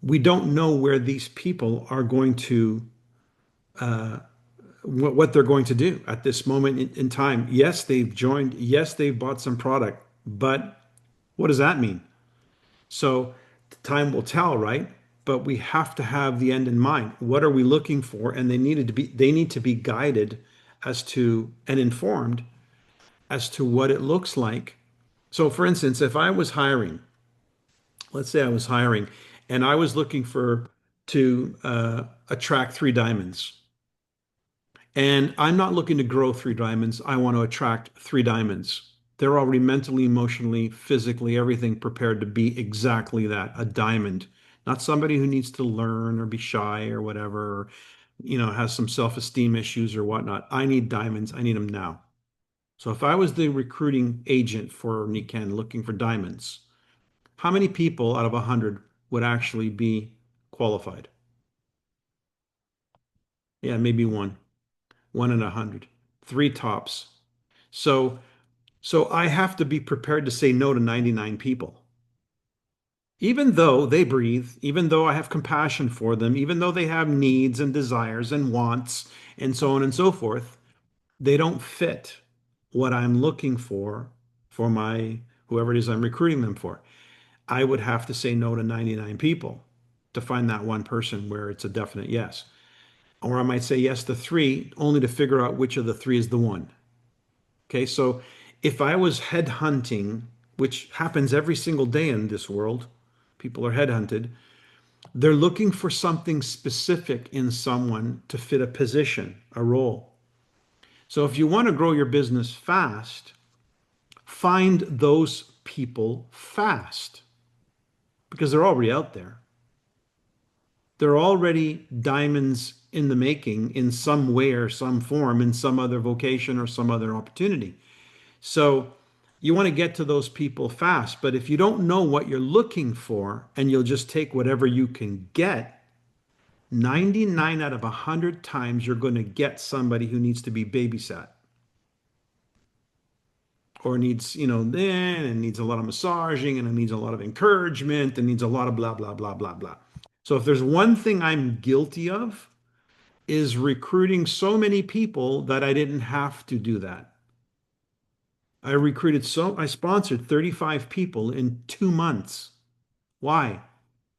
we don't know where these people are going to what they're going to do at this moment in time. Yes, they've joined. Yes, they've bought some product, but what does that mean? So time will tell, right? But we have to have the end in mind. What are we looking for? And they need to be guided as to and informed as to what it looks like. So for instance, if I was hiring, let's say I was hiring and I was looking to attract 3 diamonds. And I'm not looking to grow 3 diamonds. I want to attract 3 diamonds. They're already mentally, emotionally, physically, everything prepared to be exactly that, a diamond. Not somebody who needs to learn or be shy or whatever, or, has some self-esteem issues or whatnot. I need diamonds. I need them now. So if I was the recruiting agent for Nikken looking for diamonds, how many people out of 100 would actually be qualified? Yeah, maybe one in 100, 3 tops. So I have to be prepared to say no to 99 people. Even though they breathe, even though I have compassion for them, even though they have needs and desires and wants and so on and so forth, they don't fit what I'm looking for my whoever it is I'm recruiting them for. I would have to say no to 99 people to find that one person where it's a definite yes. Or I might say yes to 3 only to figure out which of the 3 is the one. Okay, so if I was headhunting, which happens every single day in this world, people are headhunted, they're looking for something specific in someone to fit a position, a role. So if you want to grow your business fast, find those people fast because they're already out there. They're already diamonds in the making in some way or some form, in some other vocation or some other opportunity. So you want to get to those people fast. But if you don't know what you're looking for and you'll just take whatever you can get, 99 out of 100 times you're going to get somebody who needs to be babysat or needs, then and needs a lot of massaging and it needs a lot of encouragement and needs a lot of blah, blah, blah, blah, blah. So if there's one thing I'm guilty of is recruiting so many people that I didn't have to do that. I sponsored 35 people in 2 months. Why?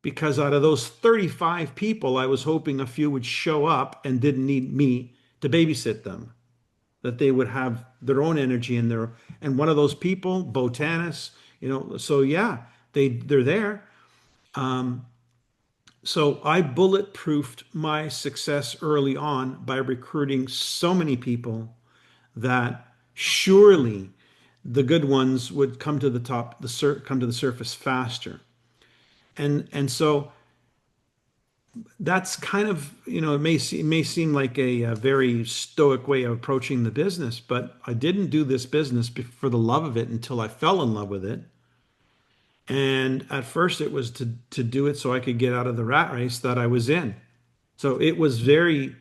Because out of those 35 people, I was hoping a few would show up and didn't need me to babysit them, that they would have their own energy and one of those people, Botanis, so yeah, they're there. So I bulletproofed my success early on by recruiting so many people that surely the good ones would come to the top, come to the surface faster. And so that's kind of, it may seem like a very stoic way of approaching the business, but I didn't do this business for the love of it until I fell in love with it. And at first it was to do it so I could get out of the rat race that I was in. So it was very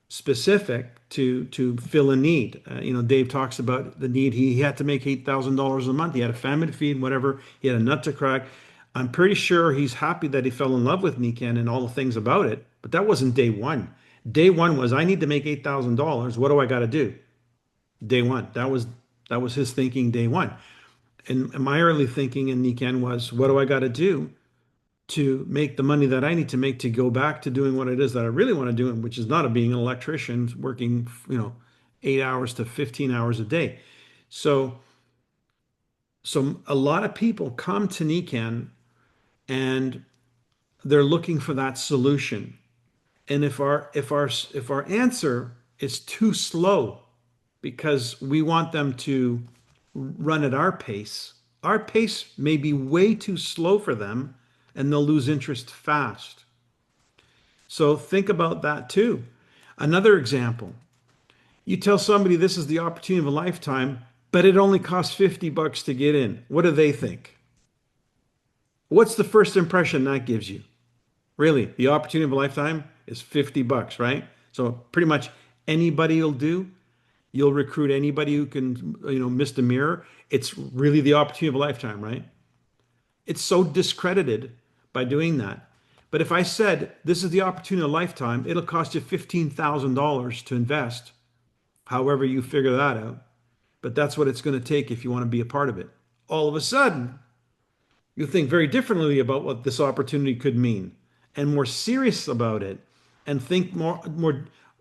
specific to fill a need. Dave talks about the need. He had to make $8,000 a month. He had a family to feed, whatever. He had a nut to crack. I'm pretty sure he's happy that he fell in love with Nikan and all the things about it. But that wasn't day one. Day one was, I need to make $8,000. What do I got to do? Day one. That was his thinking day one. And my early thinking in Nikan was, what do I got to do to make the money that I need to make to go back to doing what it is that I really want to do, which is not being an electrician, working, 8 hours to 15 hours a day. So a lot of people come to Nikan and they're looking for that solution. And if our answer is too slow because we want them to run at our pace may be way too slow for them and they'll lose interest fast. So think about that too. Another example, you tell somebody this is the opportunity of a lifetime, but it only costs $50 to get in. What do they think? What's the first impression that gives you? Really, the opportunity of a lifetime is $50, right? So pretty much anybody will do. You'll recruit anybody who can, miss the mirror. It's really the opportunity of a lifetime, right? It's so discredited by doing that. But if I said, this is the opportunity of a lifetime, it'll cost you $15,000 to invest, however you figure that out. But that's what it's going to take if you want to be a part of it. All of a sudden, you think very differently about what this opportunity could mean and more serious about it and think more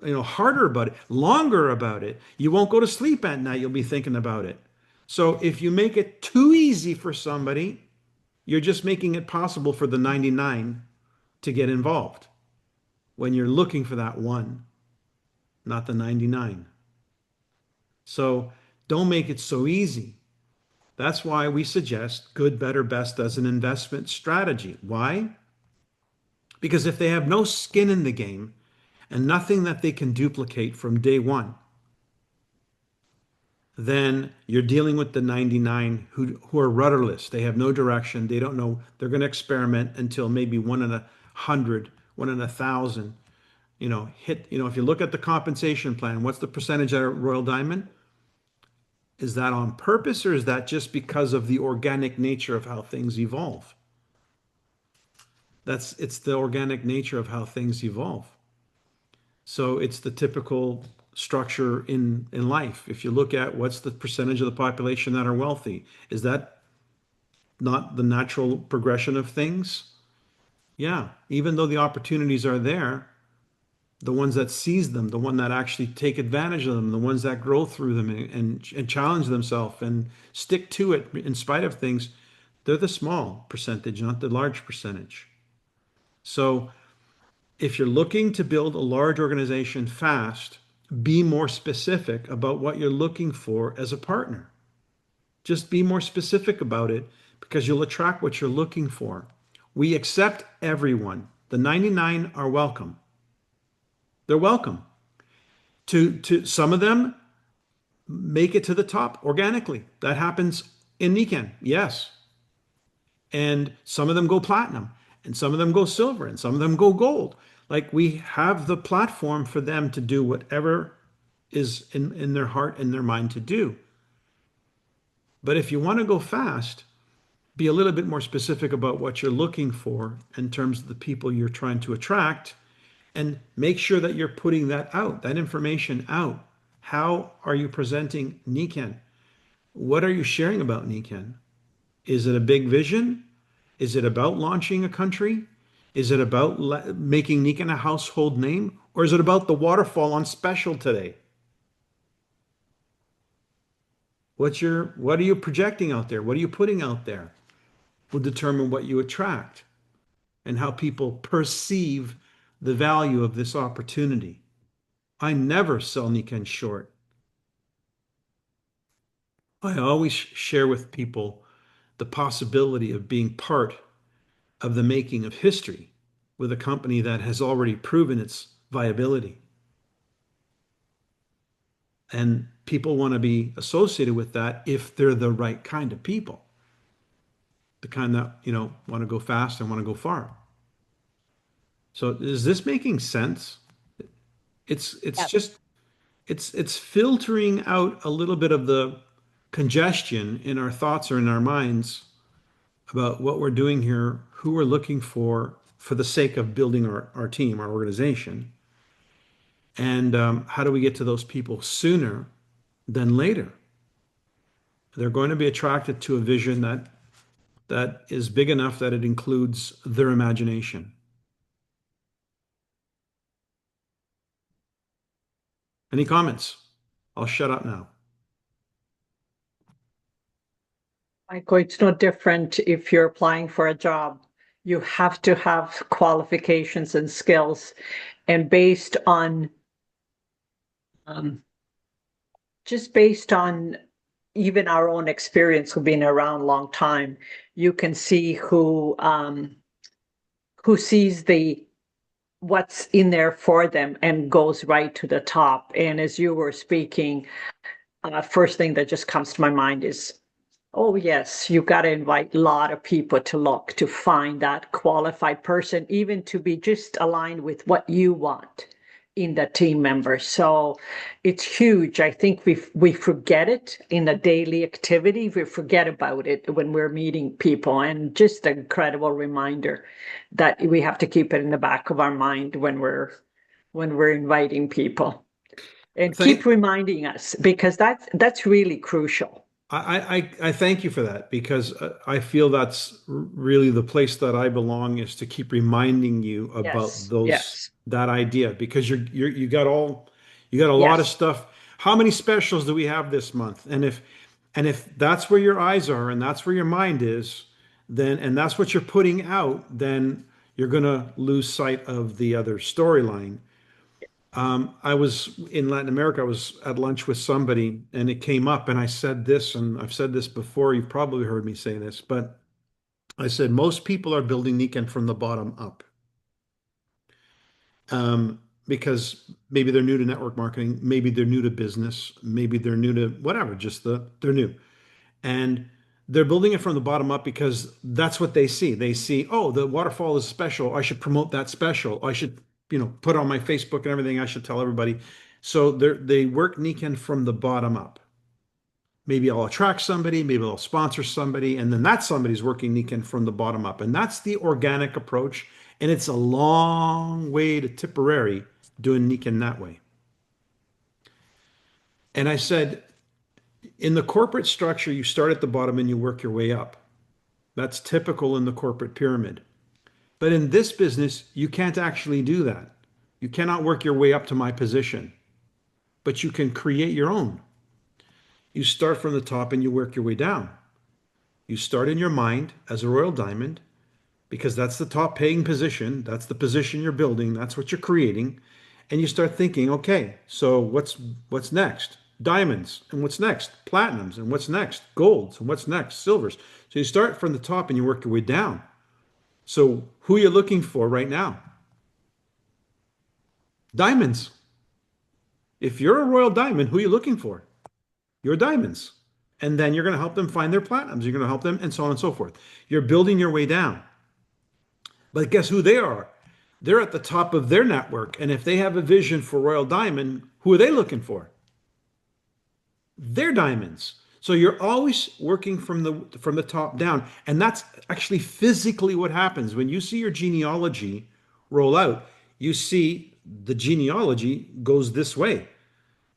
harder about it, longer about it. You won't go to sleep at night. You'll be thinking about it. So if you make it too easy for somebody, you're just making it possible for the 99 to get involved when you're looking for that one, not the 99. So don't make it so easy. That's why we suggest good, better, best as an investment strategy. Why? Because if they have no skin in the game and nothing that they can duplicate from day one, then you're dealing with the 99 who are rudderless. They have no direction. They don't know. They're going to experiment until maybe 1 in 100, 1 in 1,000, hit. If you look at the compensation plan, what's the percentage at Royal Diamond? Is that on purpose or is that just because of the organic nature of how things evolve? It's the organic nature of how things evolve. So it's the typical structure in life. If you look at what's the percentage of the population that are wealthy, is that not the natural progression of things? Yeah, even though the opportunities are there, the ones that seize them, the one that actually take advantage of them, the ones that grow through them and challenge themselves and stick to it in spite of things, they're the small percentage, not the large percentage. So if you're looking to build a large organization fast, be more specific about what you're looking for as a partner. Just be more specific about it because you'll attract what you're looking for. We accept everyone. The 99 are welcome. They're welcome. To some of them make it to the top organically. That happens in Nikan, yes. And some of them go platinum, and some of them go silver, and some of them go gold. Like we have the platform for them to do whatever is in their heart and their mind to do. But if you want to go fast, be a little bit more specific about what you're looking for in terms of the people you're trying to attract, and make sure that you're putting that out, that information out. How are you presenting Nikken? What are you sharing about Nikken? Is it a big vision? Is it about launching a country? Is it about making Nikken a household name? Or is it about the waterfall on special today? What are you projecting out there? What are you putting out there? Will determine what you attract and how people perceive the value of this opportunity. I never sell Nikken short. I always share with people the possibility of being part of the making of history with a company that has already proven its viability. And people want to be associated with that if they're the right kind of people. The kind that, want to go fast and want to go far. So is this making sense? It's Yep. just it's filtering out a little bit of the congestion in our thoughts or in our minds about what we're doing here, who we're looking for the sake of building our team, our organization. And how do we get to those people sooner than later? They're going to be attracted to a vision that is big enough that it includes their imagination. Any comments? I'll shut up now. Michael, it's no different if you're applying for a job. You have to have qualifications and skills, and based on just based on even our own experience of being around a long time, you can see who sees what's in there for them and goes right to the top. And as you were speaking, first thing that just comes to my mind is, oh yes, you've got to invite a lot of people to look to find that qualified person, even to be just aligned with what you want in the team member. So it's huge. I think we forget it in the daily activity. We forget about it when we're meeting people, and just an incredible reminder that we have to keep it in the back of our mind when we're inviting people, and keep reminding us, because that's really crucial. I thank you for that, because I feel that's really the place that I belong, is to keep reminding you about that idea, because you got a lot of stuff. How many specials do we have this month? And if that's where your eyes are and that's where your mind is, then, and that's what you're putting out, then you're going to lose sight of the other storyline. I was in Latin America. I was at lunch with somebody, and it came up, and I said this, and I've said this before. You've probably heard me say this, but I said most people are building Nikken from the bottom up, because maybe they're new to network marketing, maybe they're new to business, maybe they're new to whatever. They're new, and they're building it from the bottom up because that's what they see. They see, oh, the waterfall is special. I should promote that special. I should put on my Facebook and everything. I should tell everybody. So they work Nikken from the bottom up. Maybe I'll attract somebody, maybe I'll sponsor somebody, and then that somebody's working Nikken from the bottom up. And that's the organic approach. And it's a long way to Tipperary doing Nikken that way. And I said, in the corporate structure, you start at the bottom and you work your way up. That's typical in the corporate pyramid. But in this business, you can't actually do that. You cannot work your way up to my position, but you can create your own. You start from the top and you work your way down. You start in your mind as a Royal Diamond, because that's the top paying position. That's the position you're building. That's what you're creating. And you start thinking, okay, so what's next? Diamonds. And what's next? Platinums. And what's next? Golds. And what's next? Silvers. So you start from the top and you work your way down. So who are you looking for right now? Diamonds. If you're a Royal Diamond, who are you looking for? Your diamonds. And then you're going to help them find their platinums. You're going to help them, and so on and so forth. You're building your way down. But guess who they are? They're at the top of their network. And if they have a vision for Royal Diamond, who are they looking for? Their diamonds. So you're always working from the top down, and that's actually physically what happens when you see your genealogy roll out. You see the genealogy goes this way.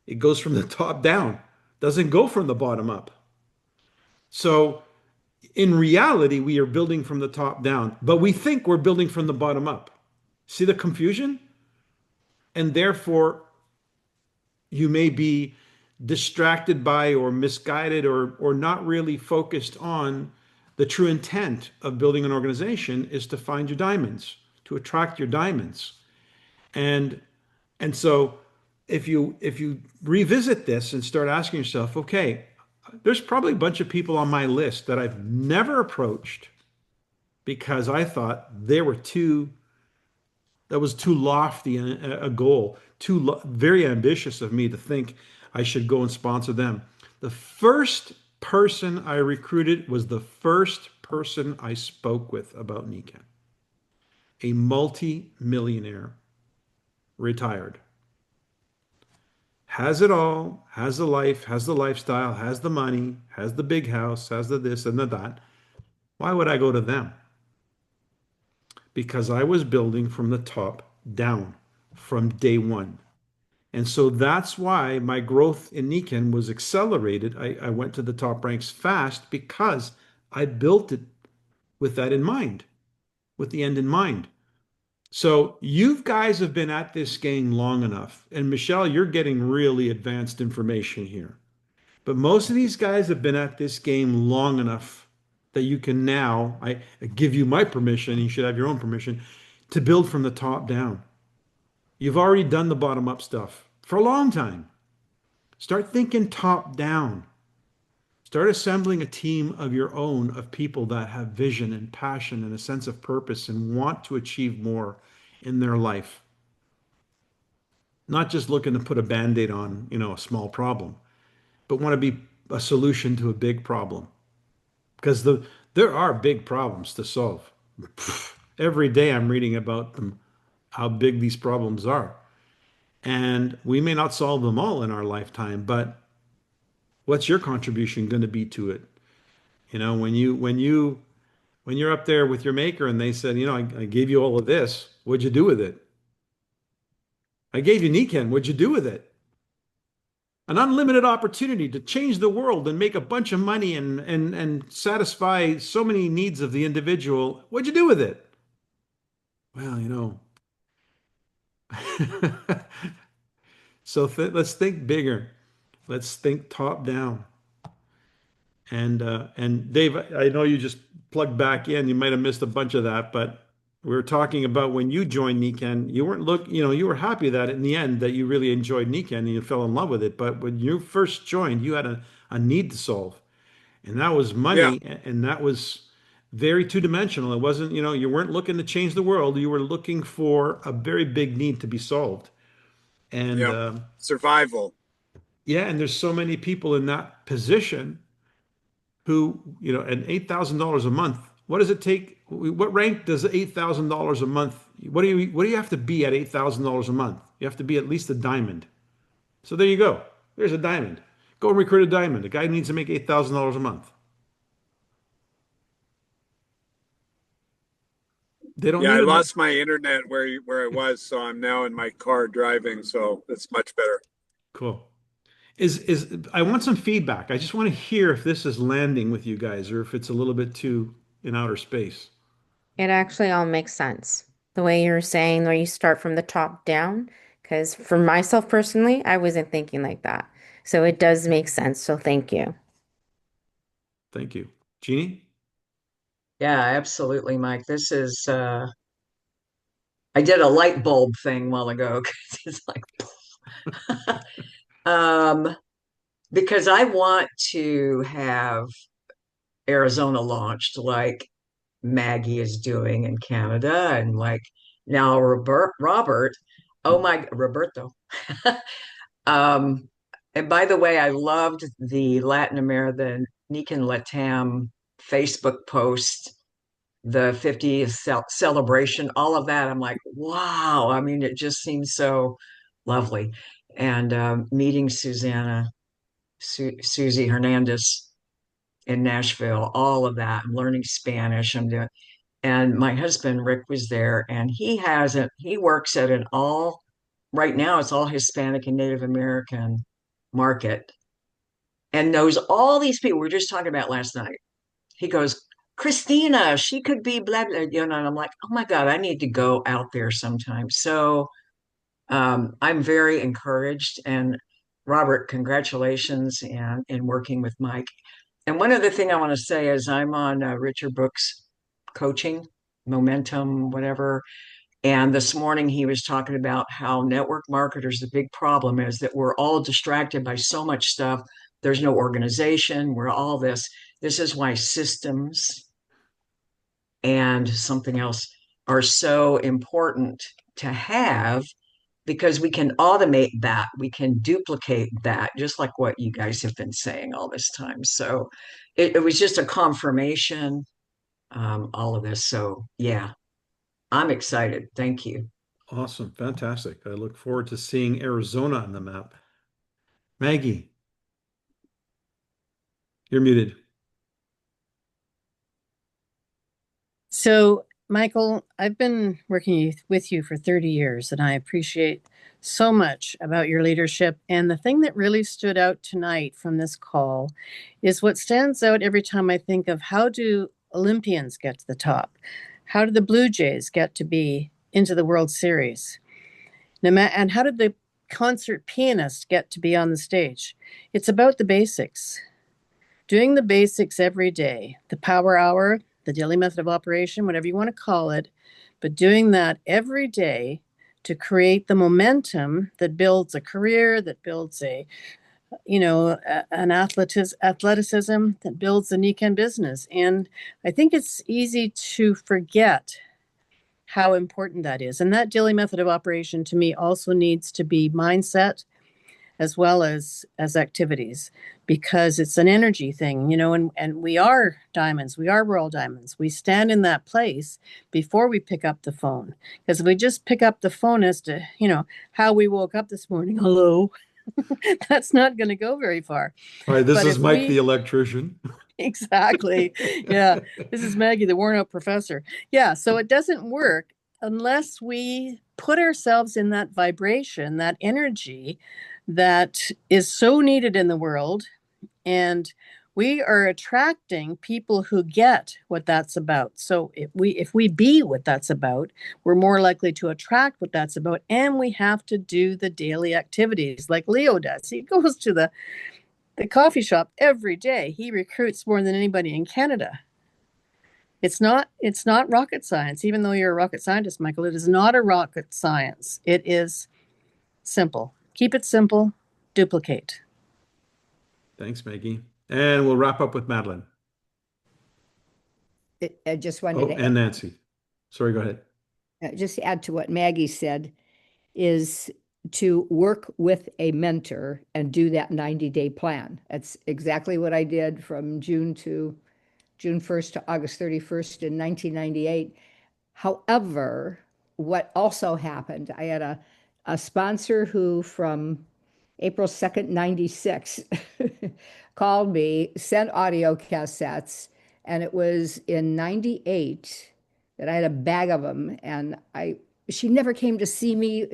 It goes from the top down, doesn't go from the bottom up. So in reality, we are building from the top down, but we think we're building from the bottom up. See the confusion? And therefore, you may be distracted by or misguided or not really focused on the true intent of building an organization is to find your diamonds, to attract your diamonds. And so if you revisit this and start asking yourself, okay, there's probably a bunch of people on my list that I've never approached because I thought that was too lofty a goal, very ambitious of me to think I should go and sponsor them. The first person I recruited was the first person I spoke with about Nikken. A multi-millionaire, retired. Has it all, has the life, has the lifestyle, has the money, has the big house, has the this and the that. Why would I go to them? Because I was building from the top down from day one. And so that's why my growth in Nikken was accelerated. I went to the top ranks fast because I built it with that in mind, with the end in mind. So you guys have been at this game long enough. And Michelle, you're getting really advanced information here. But most of these guys have been at this game long enough that you can now, I give you my permission, you should have your own permission, to build from the top down. You've already done the bottom up stuff for a long time. Start thinking top down. Start assembling a team of your own, of people that have vision and passion and a sense of purpose and want to achieve more in their life. Not just looking to put a Band-Aid on, a small problem, but want to be a solution to a big problem. Because there are big problems to solve. Every day I'm reading about them, how big these problems are. And we may not solve them all in our lifetime, but what's your contribution going to be to it? When you're up there with your maker and they said, I gave you all of this, what'd you do with it? I gave you Nikken, what'd you do with it? An unlimited opportunity to change the world and make a bunch of money and satisfy so many needs of the individual. What'd you do with it? Well, so let's think bigger. Let's think top down. And Dave, I know you just plugged back in. You might have missed a bunch of that, but we were talking about when you joined Nikken, you weren't you were happy that in the end that you really enjoyed Nikken and you fell in love with it. But when you first joined, you had a need to solve, and that was money, and that was very two-dimensional. It wasn't, you weren't looking to change the world. You were looking for a very big need to be solved. And survival. Yeah, and there's so many people in that position who, and $8,000 a month. What does it take? What rank does $8,000 a month? What do you have to be at $8,000 a month? You have to be at least a diamond. So there you go. There's a diamond. Go and recruit a diamond. The guy needs to make $8,000 a month. They don't. Yeah, I lost my internet where I was, so I'm now in my car driving. So it's much better. Cool. I want some feedback. I just want to hear if this is landing with you guys or if it's a little bit too in outer space. It actually all makes sense. The way you're saying where you start from the top down, because for myself personally, I wasn't thinking like that. So it does make sense. So thank you. Thank you. Jeannie? Yeah, absolutely, Mike. This is I did a light bulb thing a while ago because it's like because I want to have Arizona launched like Maggie is doing in Canada, and like now Roberto. And by the way, I loved the Latin American Nikken Latam Facebook post, the 50th celebration, all of that. I'm like, wow. I mean, it just seems so lovely. And meeting Susanna Susie Hernandez in Nashville, all of that. I'm learning Spanish. I'm doing, and my husband Rick was there, and he works at an all right now. It's all Hispanic and Native American market, and knows all these people. We were just talking about last night. He goes, Christina, she could be blah blah, and I'm like, oh my God, I need to go out there sometime. So I'm very encouraged, and Robert, congratulations in working with Mike. And one other thing I want to say is I'm on Richard Brooks coaching, momentum, whatever. And this morning he was talking about how network marketers, the big problem is that we're all distracted by so much stuff. There's no organization. We're all this. This is why systems and something else are so important to have, because we can automate that, we can duplicate that, just like what you guys have been saying all this time. So it was just a confirmation, all of this. So yeah, I'm excited. Thank you. Awesome. Fantastic. I look forward to seeing Arizona on the map. Maggie, you're muted. So, Michael, I've been working with you for 30 years, and I appreciate so much about your leadership. And the thing that really stood out tonight from this call is what stands out every time I think of how do Olympians get to the top? How did the Blue Jays get to be into the World Series? And how did the concert pianist get to be on the stage? It's about the basics. Doing the basics every day, the power hour, the daily method of operation, whatever you want to call it, but doing that every day to create the momentum that builds a career, that builds an athleticism, that builds a Nikken business. And I think it's easy to forget how important that is. And that daily method of operation to me also needs to be mindset as well as activities, because it's an energy thing, and we are diamonds, we are royal diamonds. We stand in that place before we pick up the phone. Because if we just pick up the phone as to, how we woke up this morning, hello, that's not going to go very far. All right, this is Mike the electrician. Exactly. Yeah. This is Maggie, the worn out professor. Yeah. So it doesn't work unless we put ourselves in that vibration, that energy that is so needed in the world. And we are attracting people who get what that's about. So if we be what that's about, we're more likely to attract what that's about. And we have to do the daily activities like Leo does. He goes to the coffee shop every day. He recruits more than anybody in Canada. It's not rocket science, even though you're a rocket scientist, Michael. It is not a rocket science. It is simple. Keep it simple, duplicate. Thanks, Maggie. And we'll wrap up with Madeline. I just wanted to and Nancy. Sorry, go ahead. Just to add to what Maggie said is to work with a mentor and do that 90-day plan. That's exactly what I did from June 1st to August 31st in 1998. However, what also happened, I had a sponsor who from April 2nd, 96 called me, sent audio cassettes, and it was in 98 that I had a bag of them, and she never came to see me,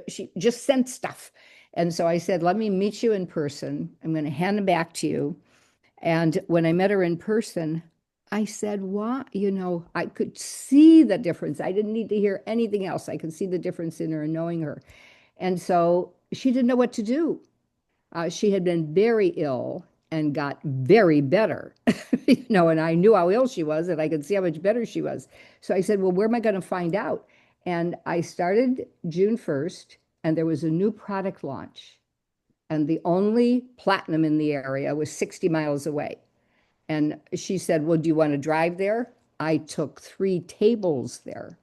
she just sent stuff. And so I said, let me meet you in person. I'm going to hand them back to you. And when I met her in person, I said, "What?" I could see the difference. I didn't need to hear anything else. I could see the difference in her and knowing her. And so she didn't know what to do. She had been very ill and got very better, and I knew how ill she was and I could see how much better she was. So I said, well, where am I going to find out? And I started June 1st, and there was a new product launch. And the only platinum in the area was 60 miles away. And she said, well, do you want to drive there? I took 3 tables there,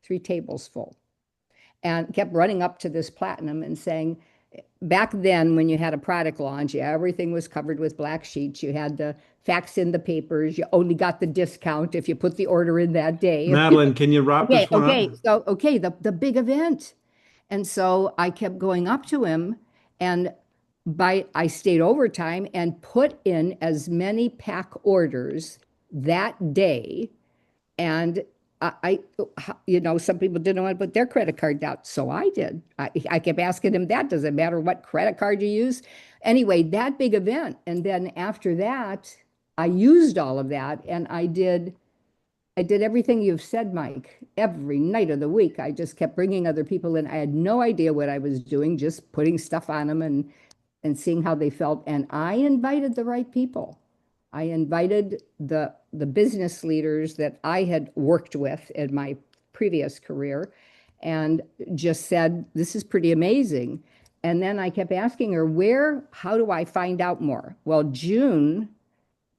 3 tables full, and kept running up to this platinum and saying, back then when you had a product launch, everything was covered with black sheets. You had to fax in the papers. You only got the discount if you put the order in that day. Madeline, can you wrap this one up? So, the big event. And so I kept going up to him, and I stayed overtime and put in as many pack orders that day. And some people didn't want to put their credit card down. So I did. I kept asking him that. Does it matter what credit card you use? Anyway, that big event. And then after that, I used all of that and I did everything you've said, Mike. Every night of the week, I just kept bringing other people in. I had no idea what I was doing, just putting stuff on them and seeing how they felt. And I invited the right people. I invited the business leaders that I had worked with in my previous career and just said, this is pretty amazing. And then I kept asking her, how do I find out more? Well, June,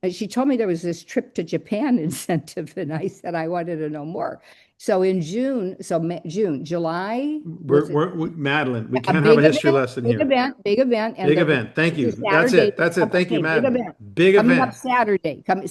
and she told me there was this trip to Japan incentive, and I said I wanted to know more. So in June, July. Madeline, we can't have a history lesson here. Big event. Big event. Thank you. That's it. Thank you, Madeline. Big event. Coming up Saturday. Coming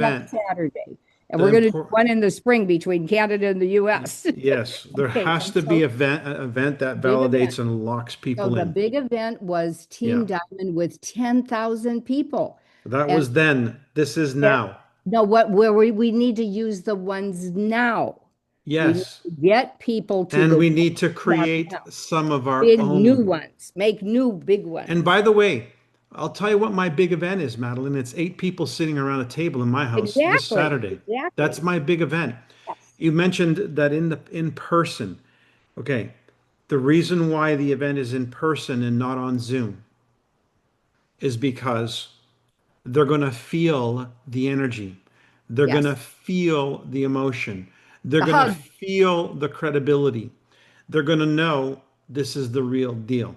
up Saturday. And we're going to do one in the spring between Canada and the U.S. Yes, there has to be an event that validates and locks people in. The big event was Team Diamond with 10,000 people. That was then. This is now. No, where we need to use the ones now. Yes. Get people to. And we need to create some of our big own. New ones. Make new big ones. And by the way, I'll tell you what my big event is, Madeline. It's 8 people sitting around a table in my house this Saturday. Exactly. That's my big event. Yes. You mentioned that in person. Okay. The reason why the event is in person and not on Zoom is because they're going to feel the energy. They're going to feel the emotion. They're going to feel the credibility. They're going to know this is the real deal.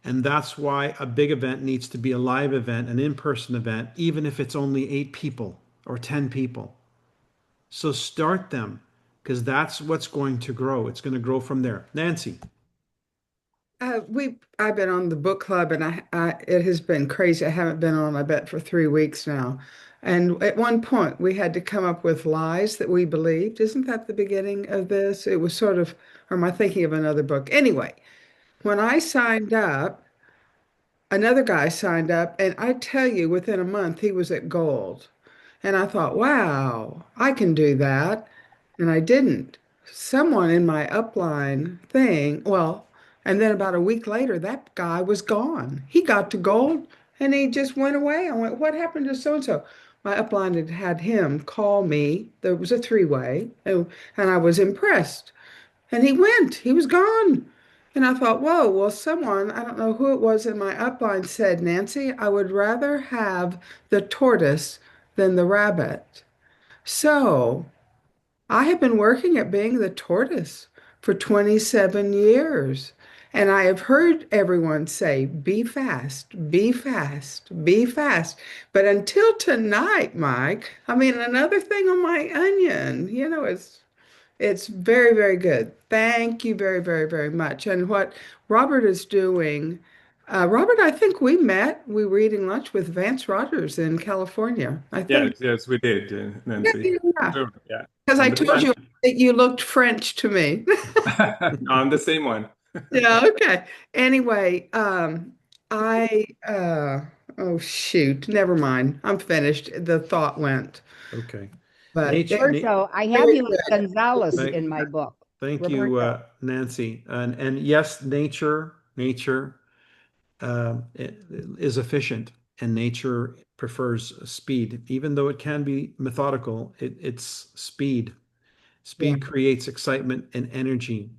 And that's why a big event needs to be a live event, an in-person event, even if it's only 8 people or 10 people. So start them, because that's what's going to grow. It's going to grow from there. Nancy. I've been on the book club, and it has been crazy. I haven't been on, I bet, for 3 weeks now. And at one point, we had to come up with lies that we believed. Isn't that the beginning of this? It was sort of, or am I thinking of another book? Anyway, when I signed up, another guy signed up, and I tell you, within a month, he was at gold. And I thought, wow, I can do that. And I didn't. Someone in my upline thing, and then about a week later, that guy was gone. He got to gold and he just went away. I went, what happened to so-and-so? My upline had him call me. There was a 3-way, and I was impressed. And he was gone. And I thought, whoa, well, someone, I don't know who it was in my upline, said, Nancy, I would rather have the tortoise than the rabbit. So I have been working at being the tortoise for 27 years. And I have heard everyone say, be fast, be fast, be fast. But until tonight, Mike, another thing on my onion, it's very, very good. Thank you very, very, very much. And what Robert is doing, Robert, I think we were eating lunch with Vance Rogers in California. I think. Yes, we did, Nancy. Yeah. Because I told you that you looked French to me. I'm the same one. Yeah, okay. Anyway, oh shoot, never mind. I'm finished. The thought went. Okay. But Roberto, I have you as Gonzalez in my book. Thank you, Nancy. And yes, nature is efficient, and nature prefers speed. Even though it can be methodical, it's speed. Speed creates excitement and energy.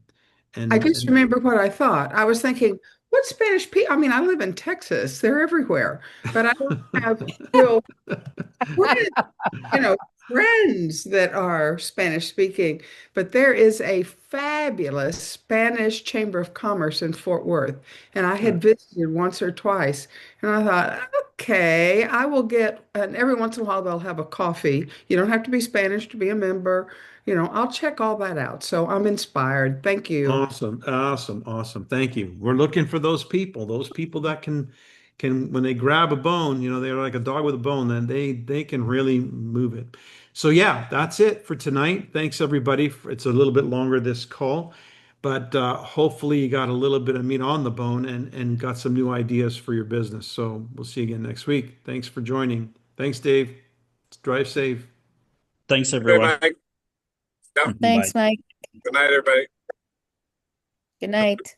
And I just remember what I thought. I was thinking, what Spanish people? I live in Texas. They're everywhere. But I don't have friends that are Spanish speaking. But there is a fabulous Spanish Chamber of Commerce in Fort Worth. And I had visited once or twice. And I thought, okay, I will get, and every once in a while they'll have a coffee. You don't have to be Spanish to be a member. I'll check all that out. So I'm inspired. Thank you. Awesome. Thank you. We're looking for those people that can when they grab a bone, they're like a dog with a bone, then they can really move it. So yeah, that's it for tonight. Thanks everybody. It's a little bit longer, this call, but hopefully you got a little bit of meat on the bone and got some new ideas for your business. So we'll see you again next week. Thanks for joining. Thanks, Dave. Drive safe. Thanks, Good everyone. night. Yep. Thanks, Bye. Mike. Good night, everybody. Good night.